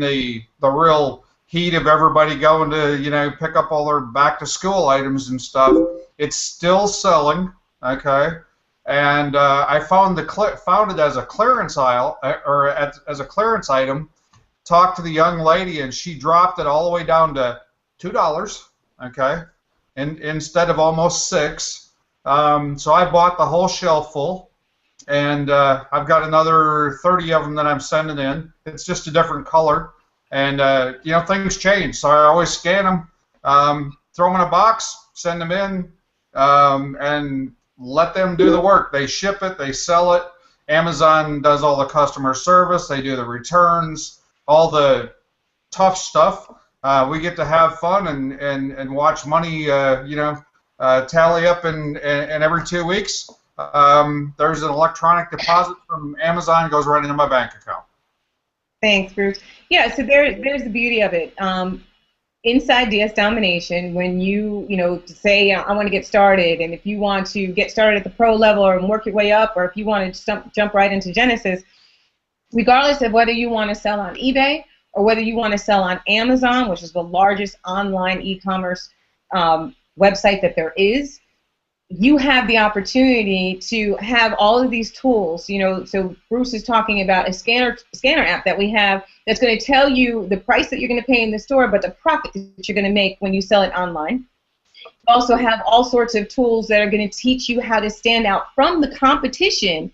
the real heat of everybody going to pick up all their back-to-school items and stuff. It's still selling, okay, and I found it as a clearance aisle or as a clearance item. Talked to the young lady, and she dropped it all the way down to $2, okay, and instead of almost $6. So I bought the whole shelf full, and I've got another 30 of them that I'm sending in. It's just a different color, and things change, so I always scan them, throw them in a box, send them in, and let them do the work. They ship it, they sell it. Amazon does all the customer service. They do the returns, all the tough stuff. We get to have fun and watch money, tally up, and every 2 weeks there's an electronic deposit from Amazon goes right into my bank account. Thanks, Bruce. Yeah, so there's the beauty of it. Inside DS Domination, when you say I want to get started, and if you want to get started at the pro level or work your way up, or if you want to jump right into Genesis, regardless of whether you want to sell on eBay or whether you want to sell on Amazon, which is the largest online e-commerce website that there is, you have the opportunity to have all of these tools. So Bruce is talking about a scanner app that we have that's going to tell you the price that you're going to pay in the store, but the profit that you're going to make when you sell it online. You also have all sorts of tools that are going to teach you how to stand out from the competition,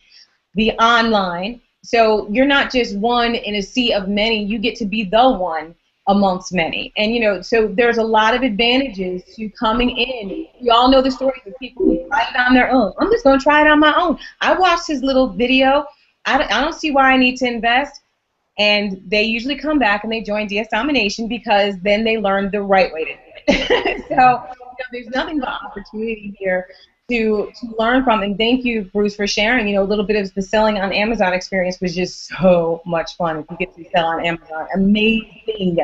the online. So you're not just one in a sea of many. You get to be the one amongst many. And so there's a lot of advantages to coming in. We all know the stories of people who try it on their own. I'm just going to try it on my own. I watched his little video. I don't see why I need to invest. And they usually come back and they join DS Domination because then they learn the right way to do it. So there's nothing but opportunity here to learn from. And thank you, Bruce, for sharing. You know, a little bit of the selling on Amazon experience was just so much fun. If you get to sell on Amazon, amazing.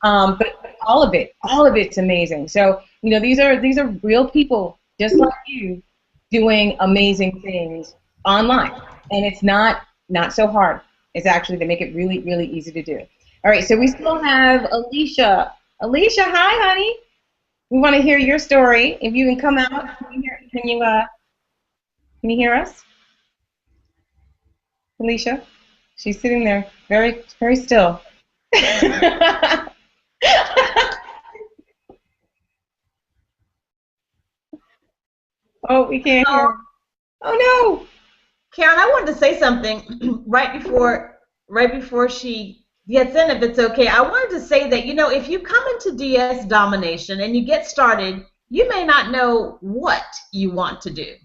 But all of it's amazing. So, you know, these are real people just like you doing amazing things online, and it's not so hard. It's actually, they make it really, really easy to do. All right, so we still have Alicia. Alicia, hi, honey. We want to hear your story. If you can come out, can you hear us? Alicia, she's sitting there, very, very still. Oh, we can't hear. Oh no, Karen, I wanted to say something right before she gets in, if it's okay. I wanted to say that, you know, if you come into DS Domination and you get started, you may not know what you want to do.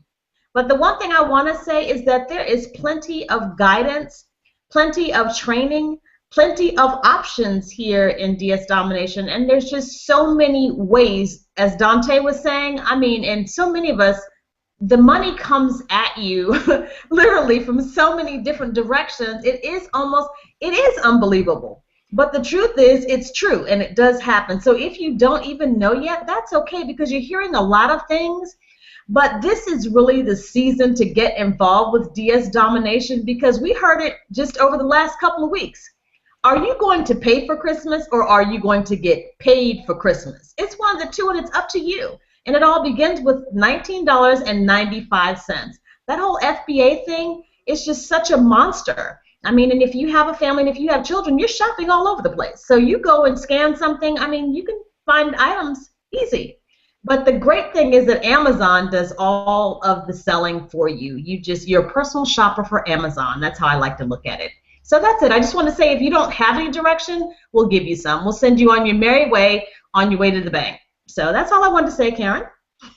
But the one thing I want to say is that there is plenty of guidance, plenty of training, plenty of options here in DS Domination, and there's just so many ways, as Dante was saying. I mean, and so many of us, the money comes at you literally from so many different directions. It is unbelievable. But the truth is, it's true, and it does happen. So if you don't even know yet, that's okay, because you're hearing a lot of things. But this is really the season to get involved with DS Domination, because we heard it just over the last couple of weeks. Are you going to pay for Christmas, or are you going to get paid for Christmas? It's one of the two, and it's up to you. And it all begins with $19.95. That whole FBA thing is just such a monster. I mean, and if you have a family and if you have children, you're shopping all over the place. So you go and scan something, I mean, you can find items easy. But the great thing is that Amazon does all of the selling for you. You're a personal shopper for Amazon. That's how I like to look at it. So that's it. I just want to say, if you don't have any direction, we'll give you some. We'll send you on your merry way, on your way to the bank. So that's all I wanted to say, Karen.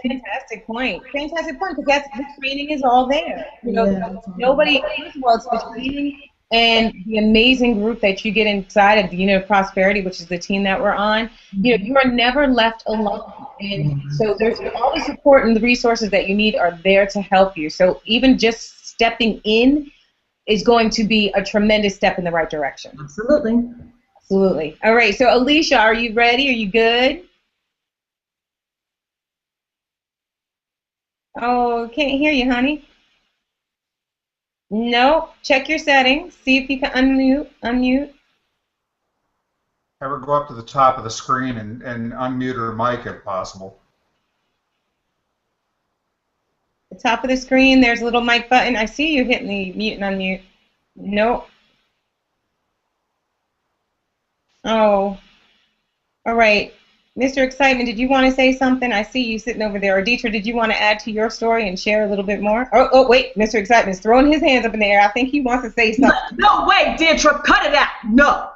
Fantastic point. Fantastic point, because the training is all there. You know, nobody, first of all, it's the training and the amazing group that you get inside of the Unit of Prosperity, which is the team that we're on. You know, you are never left alone. And so there's all the support and the resources that you need are there to help you. So even just stepping in is going to be a tremendous step in the right direction. Absolutely. Absolutely. All right, so Alicia, are you ready? Are you good? Oh, can't hear you, honey. No, check your settings. See if you can unmute. Have her go up to the top of the screen and unmute her mic if possible. The top of the screen, there's a little mic button. I see you hitting the mute and unmute. Nope. Oh. All right. Mr. Excitement, did you want to say something? I see you sitting over there. Or Dietrich, did you want to add to your story and share a little bit more? Oh, wait. Mr. Excitement is throwing his hands up in the air. I think he wants to say something. No, wait, Dietrich, cut it out. No.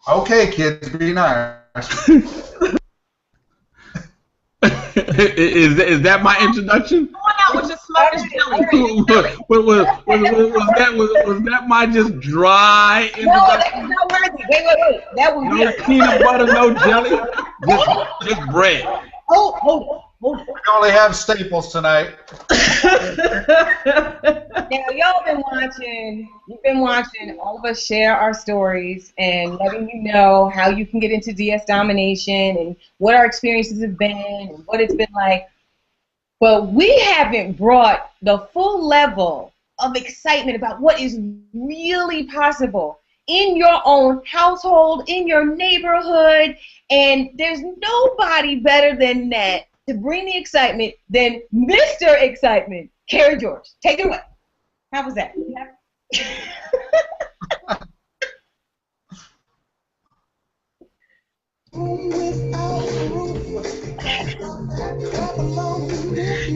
Okay, kids, be nice. Is that my introduction? Going out with just smoking jelly. Was that my just dry introduction? No, that was not worthy. Wait. That was no peanut butter, no jelly, just bread. Hold on. We only have staples tonight. Now, you've been watching all of us share our stories and letting you know how you can get into DS Domination and what our experiences have been and what it's been like. But we haven't brought the full level of excitement about what is really possible in your own household, in your neighborhood, and there's nobody better than that to bring the excitement than Mr. Excitement. Carrie George, take it away. How was that?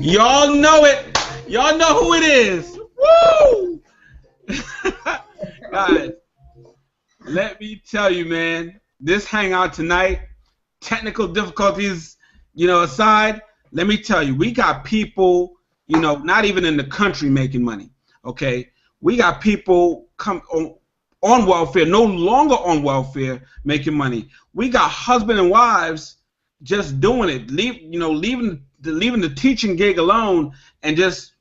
Y'all know it. Y'all know who it is. Woo! Guys, let me tell you, man, this hangout tonight, technical difficulties, aside, let me tell you, we got people, not even in the country making money, okay? We got people come on welfare, no longer on welfare, making money. We got husband and wives just doing it, leaving the teaching gig alone and just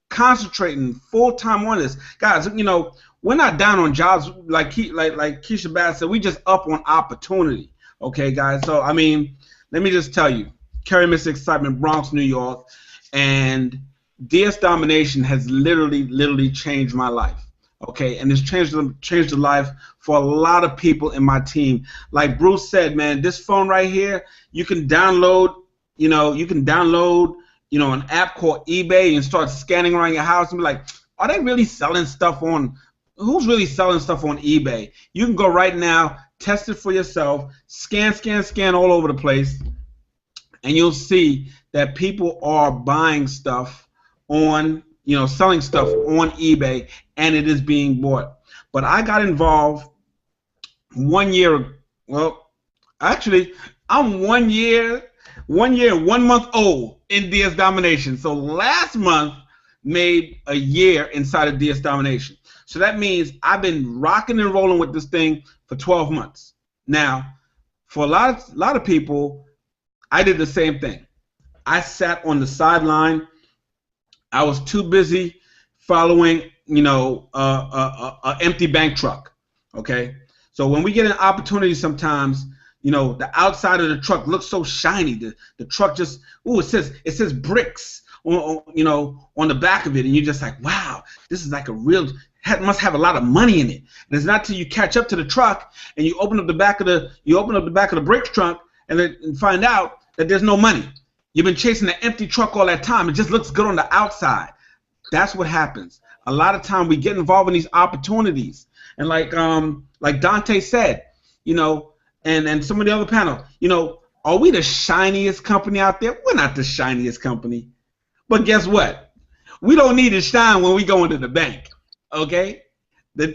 concentrating full time on this. Guys, we're not down on jobs like Keisha Bass said. We just up on opportunity. Okay, guys. So I mean, let me just tell you, Carrie Miss Excitement, Bronx, New York, and DS Domination has literally changed my life. Okay, and it's changed the life for a lot of people in my team. Like Bruce said, man, this phone right here, you can download, an app called eBay and start scanning around your house and be like, are they really selling stuff on? Who's really selling stuff on eBay? You can go right now, test it for yourself, scan all over the place, and you'll see that people are buying stuff on, selling stuff on eBay, and it is being bought. But I got involved 1 year. Well, actually, I'm 1 year and 1 month old in DS Domination. So last month made a year inside of DS Domination. So that means I've been rocking and rolling with this thing for 12 months. Now, for a lot of people, I did the same thing. I sat on the sideline. I was too busy following, a empty bank truck. Okay, so when we get an opportunity, sometimes, the outside of the truck looks so shiny. The truck just, it says bricks on the back of it, and you're just like, wow, this is like a real. Must have a lot of money in it. And it's not till you catch up to the truck and you open up the back of the bricks trunk and find out that there's no money. You've been chasing the empty truck all that time. It just looks good on the outside. That's what happens. A lot of time we get involved in these opportunities. And like Dante said, and some of the other panel, are we the shiniest company out there? We're not the shiniest company. But guess what? We don't need to shine when we go into the bank. Okay? Jock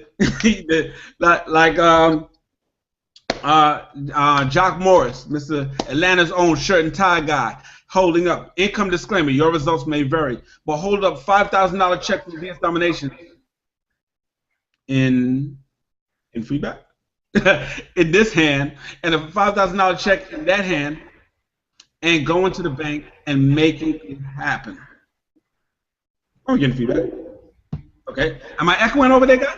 Morris, Mr. Atlanta's own shirt and tie guy, holding up income disclaimer. Your results may vary, but hold up $5,000 check from DS Domination in feedback in this hand, and a $5,000 check in that hand, and go into the bank and making it happen. Are we getting feedback? Okay. Am I echoing over there, guys?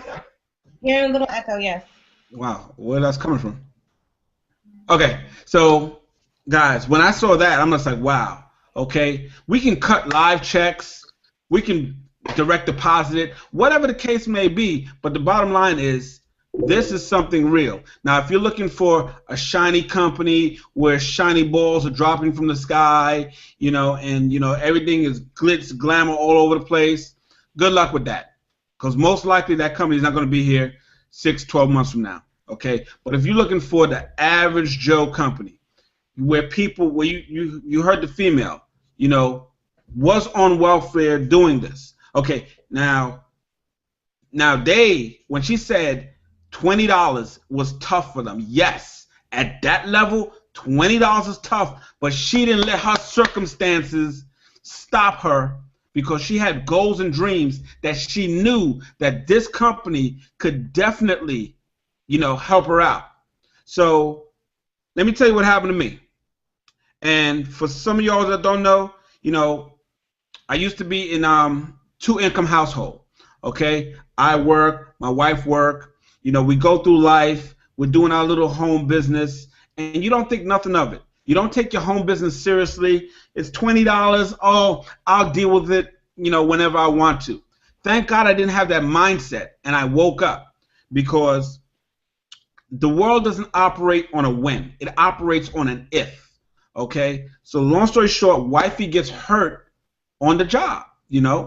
Hearing a little echo, yes. Wow, where that's coming from? Okay, so guys, when I saw that, I'm just like, wow. Okay, we can cut live checks, we can direct deposit it, whatever the case may be. But the bottom line is, this is something real. Now, if you're looking for a shiny company where shiny balls are dropping from the sky, and everything is glitz, glamour all over the place, good luck with that. Because most likely that company is not going to be here 6-12 months from now. Okay, but if you're looking for the average Joe company, where you heard the female, was on welfare doing this. Okay, now when she said $20 was tough for them, yes, at that level, $20 is tough, but she didn't let her circumstances stop her, because she had goals and dreams that she knew that this company could definitely, help her out. So let me tell you what happened to me. And for some of y'all that don't know, I used to be in 2-income household. Okay, I work, my wife work. We go through life. We're doing our little home business, and you don't think nothing of it. You don't take your home business seriously. It's $20. Oh, I'll deal with it, whenever I want to. Thank God I didn't have that mindset, and I woke up, because the world doesn't operate on a when. It operates on an if. Okay? So long story short, wifey gets hurt on the job.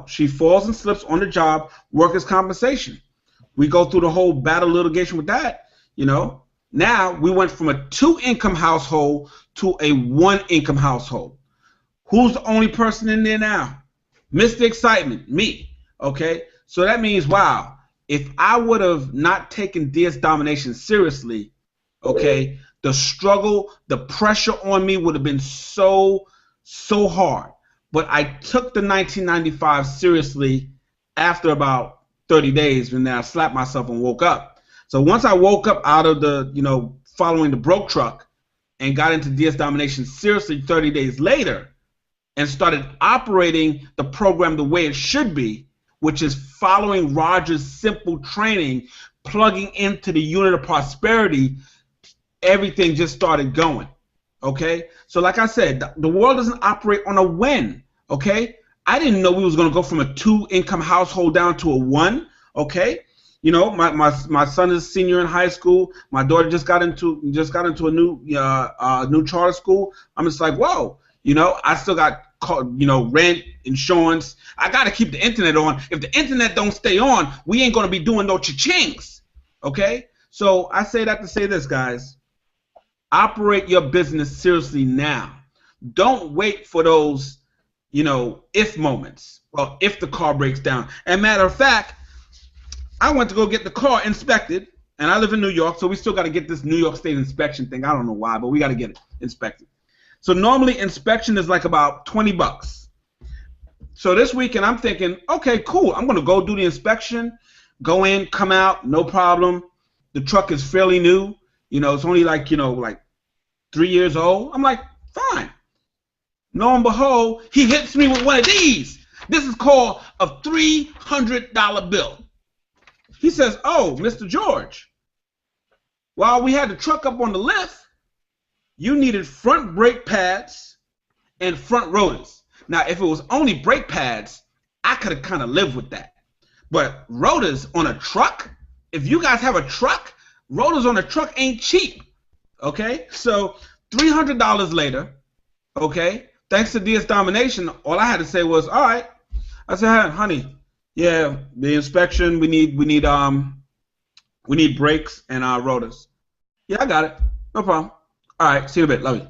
She falls and slips on the job, workers' compensation. We go through the whole battle litigation with that. Now we went from a 2-income household to a 1-income household. Who's the only person in there now? Mr. Excitement, me. Okay, so that means, wow, if I would have not taken DS Domination seriously, okay, the struggle, the pressure on me would have been so hard. But I took the 1995 seriously after about 30 days, when I slapped myself and woke up. So once I woke up out of the, following the broke truck and got into DS Domination seriously 30 days later and started operating the program the way it should be, which is following Roger's simple training, plugging into the unit of prosperity, everything just started going. Okay? So like I said, the world doesn't operate on a win. Okay? I didn't know we was going to go from a 2-income household down to a 1. Okay? My son is a senior in high school. My daughter just got into a new charter school. I'm just like, whoa. I still got rent, insurance. I got to keep the internet on. If the internet don't stay on, we ain't going to be doing no cha-chings. Okay? So I say that to say this, guys. Operate your business seriously now. Don't wait for those, if moments. Well, if the car breaks down. And matter of fact, I went to go get the car inspected, and I live in New York, so we still got to get this New York State inspection thing. I don't know why, but we got to get it inspected. So normally inspection is like about $20. So this weekend I'm thinking, okay, cool. I'm going to go do the inspection, go in, come out, no problem. The truck is fairly new. It's only like 3 years old. I'm like, fine. Lo and behold, he hits me with one of these. This is called a $300 bill. He says, oh, Mr. George, while we had the truck up on the lift, you needed front brake pads and front rotors. Now, if it was only brake pads, I could have kind of lived with that. But rotors on a truck, if you guys have a truck, rotors on a truck ain't cheap. Okay? So $300 later, okay, thanks to DS Domination, all I had to say was, all right. I said, hey, honey, yeah, the inspection, we need brakes and rotors. Yeah, I got it. No problem. All right, see you in a bit. Love you.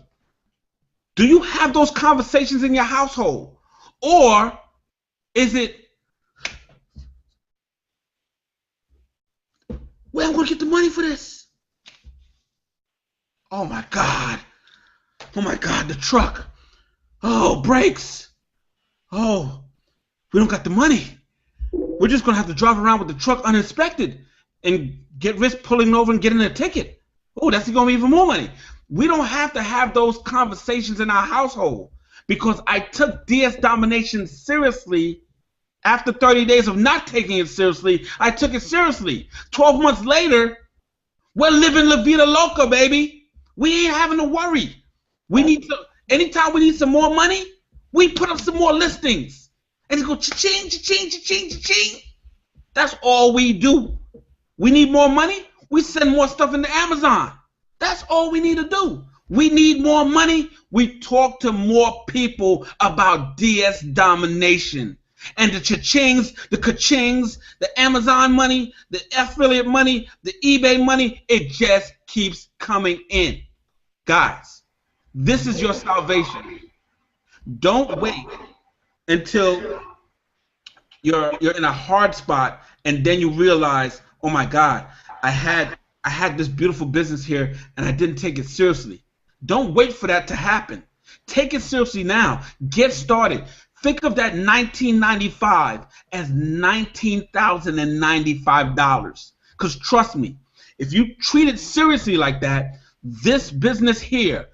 Do you have those conversations in your household? Or is it, where am I going to get the money for this? Oh, my God. Oh, my God, the truck. Oh, brakes. Oh, we don't got the money. We're just going to have to drive around with the truck uninspected and get risk pulling over and getting a ticket. Oh, that's going to be even more money. We don't have to have those conversations in our household because I took DS Domination seriously. After 30 days of not taking it seriously, I took it seriously. 12 months later, we're living La Vida Loca, baby. We ain't having to worry. We need to, anytime we need some more money, we put up some more listings. And it's go cha-ching, cha-ching, cha-ching, cha-ching. That's all we do. We need more money, we send more stuff into Amazon. That's all we need to do. We need more money, we talk to more people about DS Domination. And the cha-chings, the ka-chings, the Amazon money, the affiliate money, the eBay money, it just keeps coming in. Guys, this is your salvation. Don't wait until you're in a hard spot and then you realize, oh my God, I had this beautiful business here and I didn't take it seriously. Don't wait for that to happen. Take it seriously now. Get started. Think of that $1995 as $19,095. Because trust me, if you treat it seriously like that, this business here,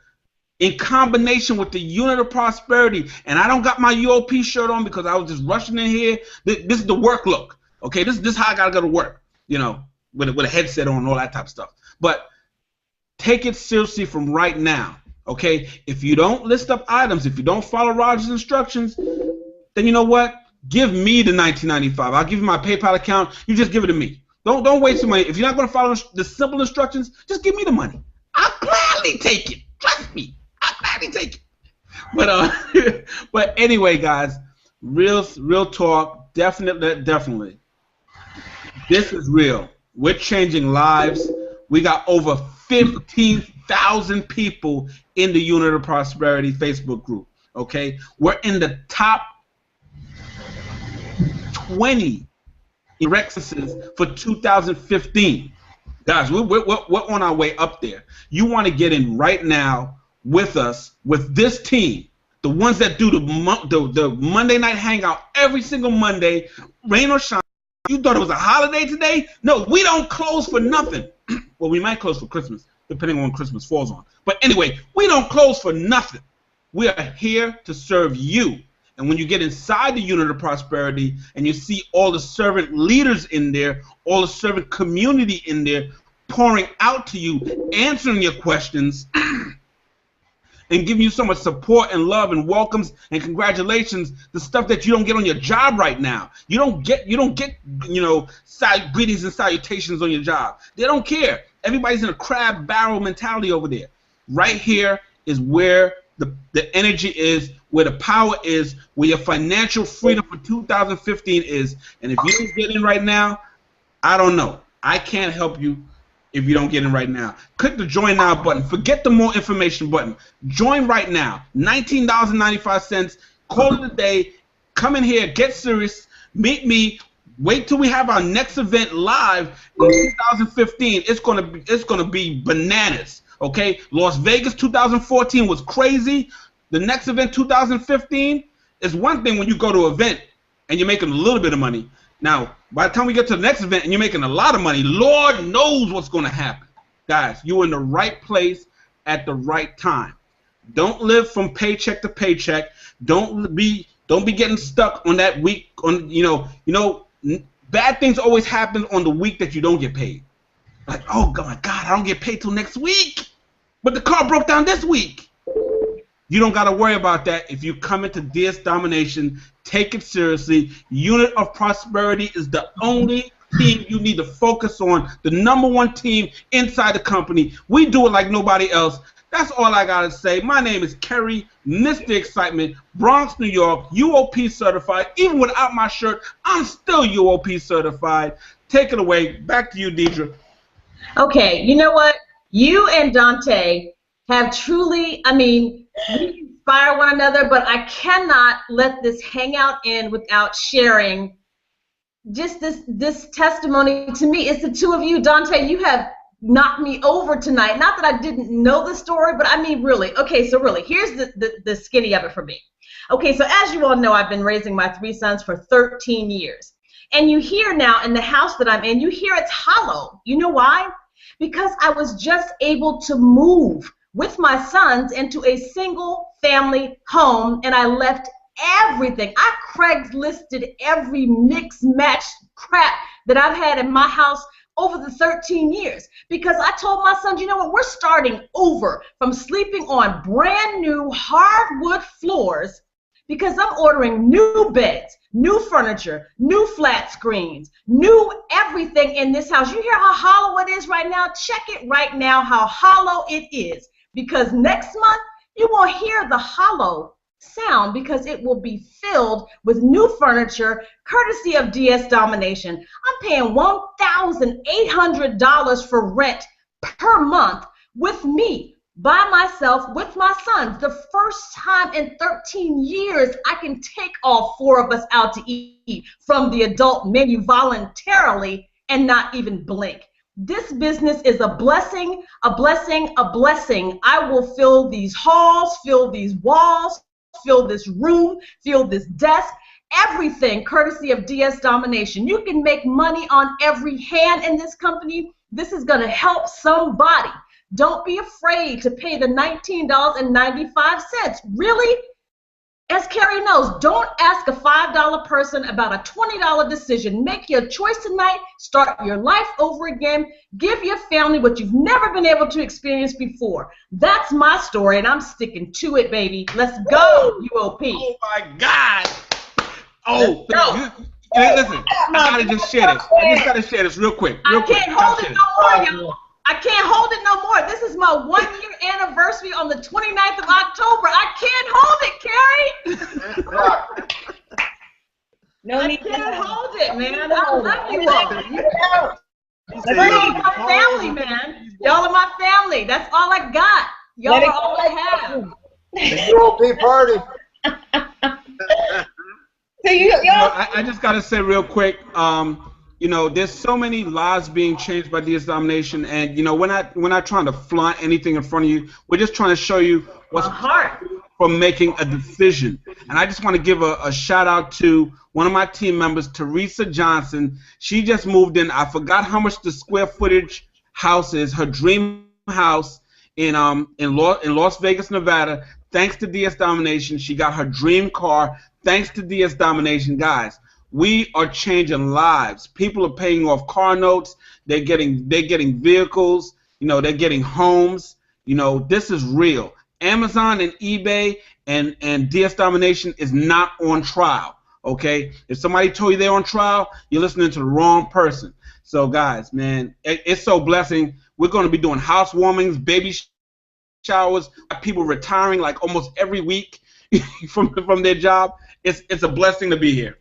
in combination with the unit of prosperity, and I don't got my UOP shirt on because I was just rushing in here. This is the work look. Okay, this is how I gotta go to work. With a headset on and all that type of stuff. But take it seriously from right now. Okay, if you don't list up items, if you don't follow Roger's instructions, then you know what? Give me the $19.95. I'll give you my PayPal account. You just give it to me. Don't waste your money. If you're not going to follow the simple instructions, just give me the money. I'll gladly take it. Trust me. I'll gladly take it. But anyway, guys, real talk. Definitely. This is real. We're changing lives. We got over 15,000 people in the Unit of Prosperity Facebook group. Okay, we're in the top 20 erections for 2015. Guys, we're on our way up there. You want to get in right now with us, with this team, the ones that do the Monday night hangout every single Monday, rain or shine. You thought it was a holiday today? No, we don't close for nothing. Well, we might close for Christmas, depending on when Christmas falls on. But anyway, we don't close for nothing. We are here to serve you. And when you get inside the unit of prosperity and you see all the servant leaders in there, all the servant community in there pouring out to you, answering your questions, and giving you so much support and love and welcomes and congratulations, the stuff that you don't get on your job right now. You don't get greetings and salutations on your job. They don't care. Everybody's in a crab barrel mentality over there. Right here is where the energy is, where the power is, where your financial freedom for 2015 is. And if you don't get in right now, I don't know. I can't help you if you don't get in right now. Click the Join Now button. Forget the More Information button. Join right now. $19.95. Call it a day. Come in here. Get serious. Meet me. Wait till we have our next event live in 2015. It's gonna be bananas. Okay? Las Vegas 2014 was crazy. The next event 2015 is one thing when you go to an event and you're making a little bit of money. Now, by the time we get to the next event and you're making a lot of money, Lord knows what's going to happen. Guys, you're in the right place at the right time. Don't live from paycheck to paycheck. Don't be getting stuck on that week. Bad things always happen on the week that you don't get paid. Like, oh my God, I don't get paid till next week. But the car broke down this week. You don't got to worry about that if you come into DS Domination. Take it seriously. Unit of Prosperity is the only team you need to focus on, the #1 team inside the company. We do it like nobody else. That's all I got to say. My name is Kerry, Mr. Excitement, Bronx, New York, UOP certified. Even without my shirt, I'm still UOP certified. Take it away. Back to you, Deidre. Okay, you know what? You and Dante have truly, we inspire one another, but I cannot let this hangout end without sharing just this testimony. To me, it's the two of you. Dante, you have knocked me over tonight. Not that I didn't know the story, but I mean really. Okay, so really, here's the skinny of it for me. Okay, so as you all know, I've been raising my 3 sons for 13 years. And you hear now in the house that I'm in, you hear it's hollow. You know why? Because I was just able to move with my sons into a single family home, and I left everything. I Craigslisted every mix match crap that I've had in my house over the 13 years, because I told my sons, you know what, we're starting over from sleeping on brand new hardwood floors, because I'm ordering new beds, new furniture, new flat screens, new everything in this house. You hear how hollow it is right now? Check it right now how hollow it is. Because next month, you won't hear the hollow sound, because it will be filled with new furniture, courtesy of DS Domination. I'm paying $1,800 for rent per month with me, by myself, with my sons. The first time in 13 years I can take all 4 of us out to eat from the adult menu voluntarily and not even blink. This business is a blessing, a blessing, a blessing. I will fill these halls, fill these walls, fill this room, fill this desk, everything courtesy of DS Domination. You can make money on every hand in this company. This is going to help somebody. Don't be afraid to pay the $19.95. Really? As Carrie knows, don't ask a $5 person about a $20 decision. Make your choice tonight. Start your life over again. Give your family what you've never been able to experience before. That's my story, and I'm sticking to it, baby. Let's go, UOP. Oh, my God. Oh, listen, I got to just share this. I just got to share this real quick. I can't hold it no more, y'all. I can't hold it no more. This is my 1-year anniversary on the 29th of October. I can't hold it, Carrie. I can't hold it, man. I love you all. Y'all are my family, man. Y'all are my family. That's all I got. Y'all are all I have. UOP party. I just got to say real quick, there's so many lives being changed by DS Domination, and we're not trying to flaunt anything in front of you. We're just trying to show you what's from making a decision. And I just want to give a shout out to one of my team members, Teresa Johnson. She just moved in. I forgot how much the square footage house is. Her dream house in Las Vegas, Nevada. Thanks to DS Domination, she got her dream car. Thanks to DS Domination, guys, we are changing lives. People are paying off car notes. They're getting vehicles. You know, they're getting homes. You know, this is real. Amazon and eBay and DS Domination is not on trial. Okay, if somebody told you they're on trial, you're listening to the wrong person. So, guys, man, it's so blessing. We're going to be doing housewarmings, baby showers, people retiring like almost every week from their job. It's a blessing to be here.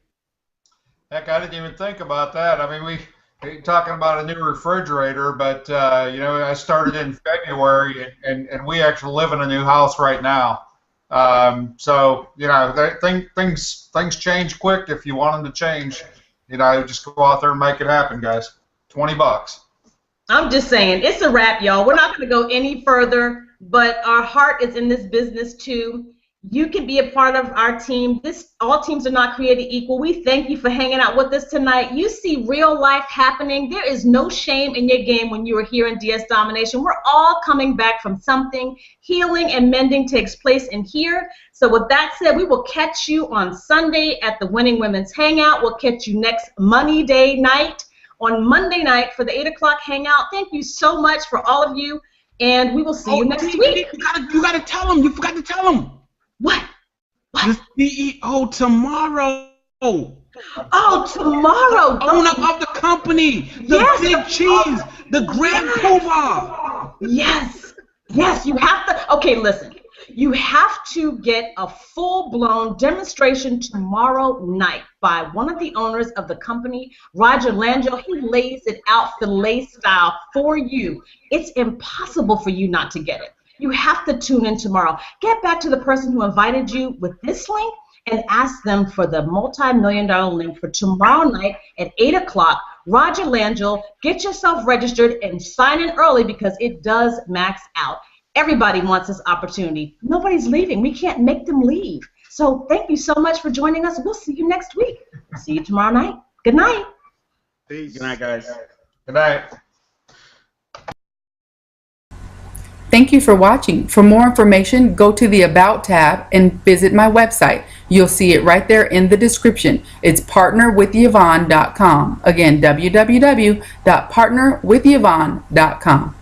Heck, I didn't even think about that. I mean, we're talking about a new refrigerator, but you know, I started in February, and we actually live in a new house right now. So you know, things change quick. If you want them to change, you know, just go out there and make it happen, guys. $20. I'm just saying, it's a wrap, y'all. We're not going to go any further, but our heart is in this business too. You can be a part of our team. All teams are not created equal. We thank you for hanging out with us tonight. You see real life happening. There is no shame in your game when you are here in DS Domination. We're all coming back from something. Healing and mending takes place in here. So with that said, we will catch you on Sunday at the Winning Women's Hangout. We'll catch you next Money Day night on Monday night for the 8 o'clock hangout. Thank you so much for all of you, and we will see you next week. You gotta tell them. You forgot to tell them. What? The CEO tomorrow. Oh, tomorrow. Owner of the company. The big cheese. The Grand Poobah. Yes. Yes, you have to. Okay, listen. You have to get a full-blown demonstration tomorrow night by one of the owners of the company, Roger Langille. He lays it out filet style for you. It's impossible for you not to get it. You have to tune in tomorrow. Get back to the person who invited you with this link and ask them for the multi-million-dollar link for tomorrow night at 8 o'clock. Roger Langille, get yourself registered and sign in early because it does max out. Everybody wants this opportunity. Nobody's leaving. We can't make them leave. So thank you so much for joining us. We'll see you next week. See you tomorrow night. Good night. Peace. Good night, guys. Good night. Thank you for watching. For more information, go to the About tab and visit my website. You'll see it right there in the description. It's partnerwithyvonne.com. Again, www.partnerwithyvonne.com.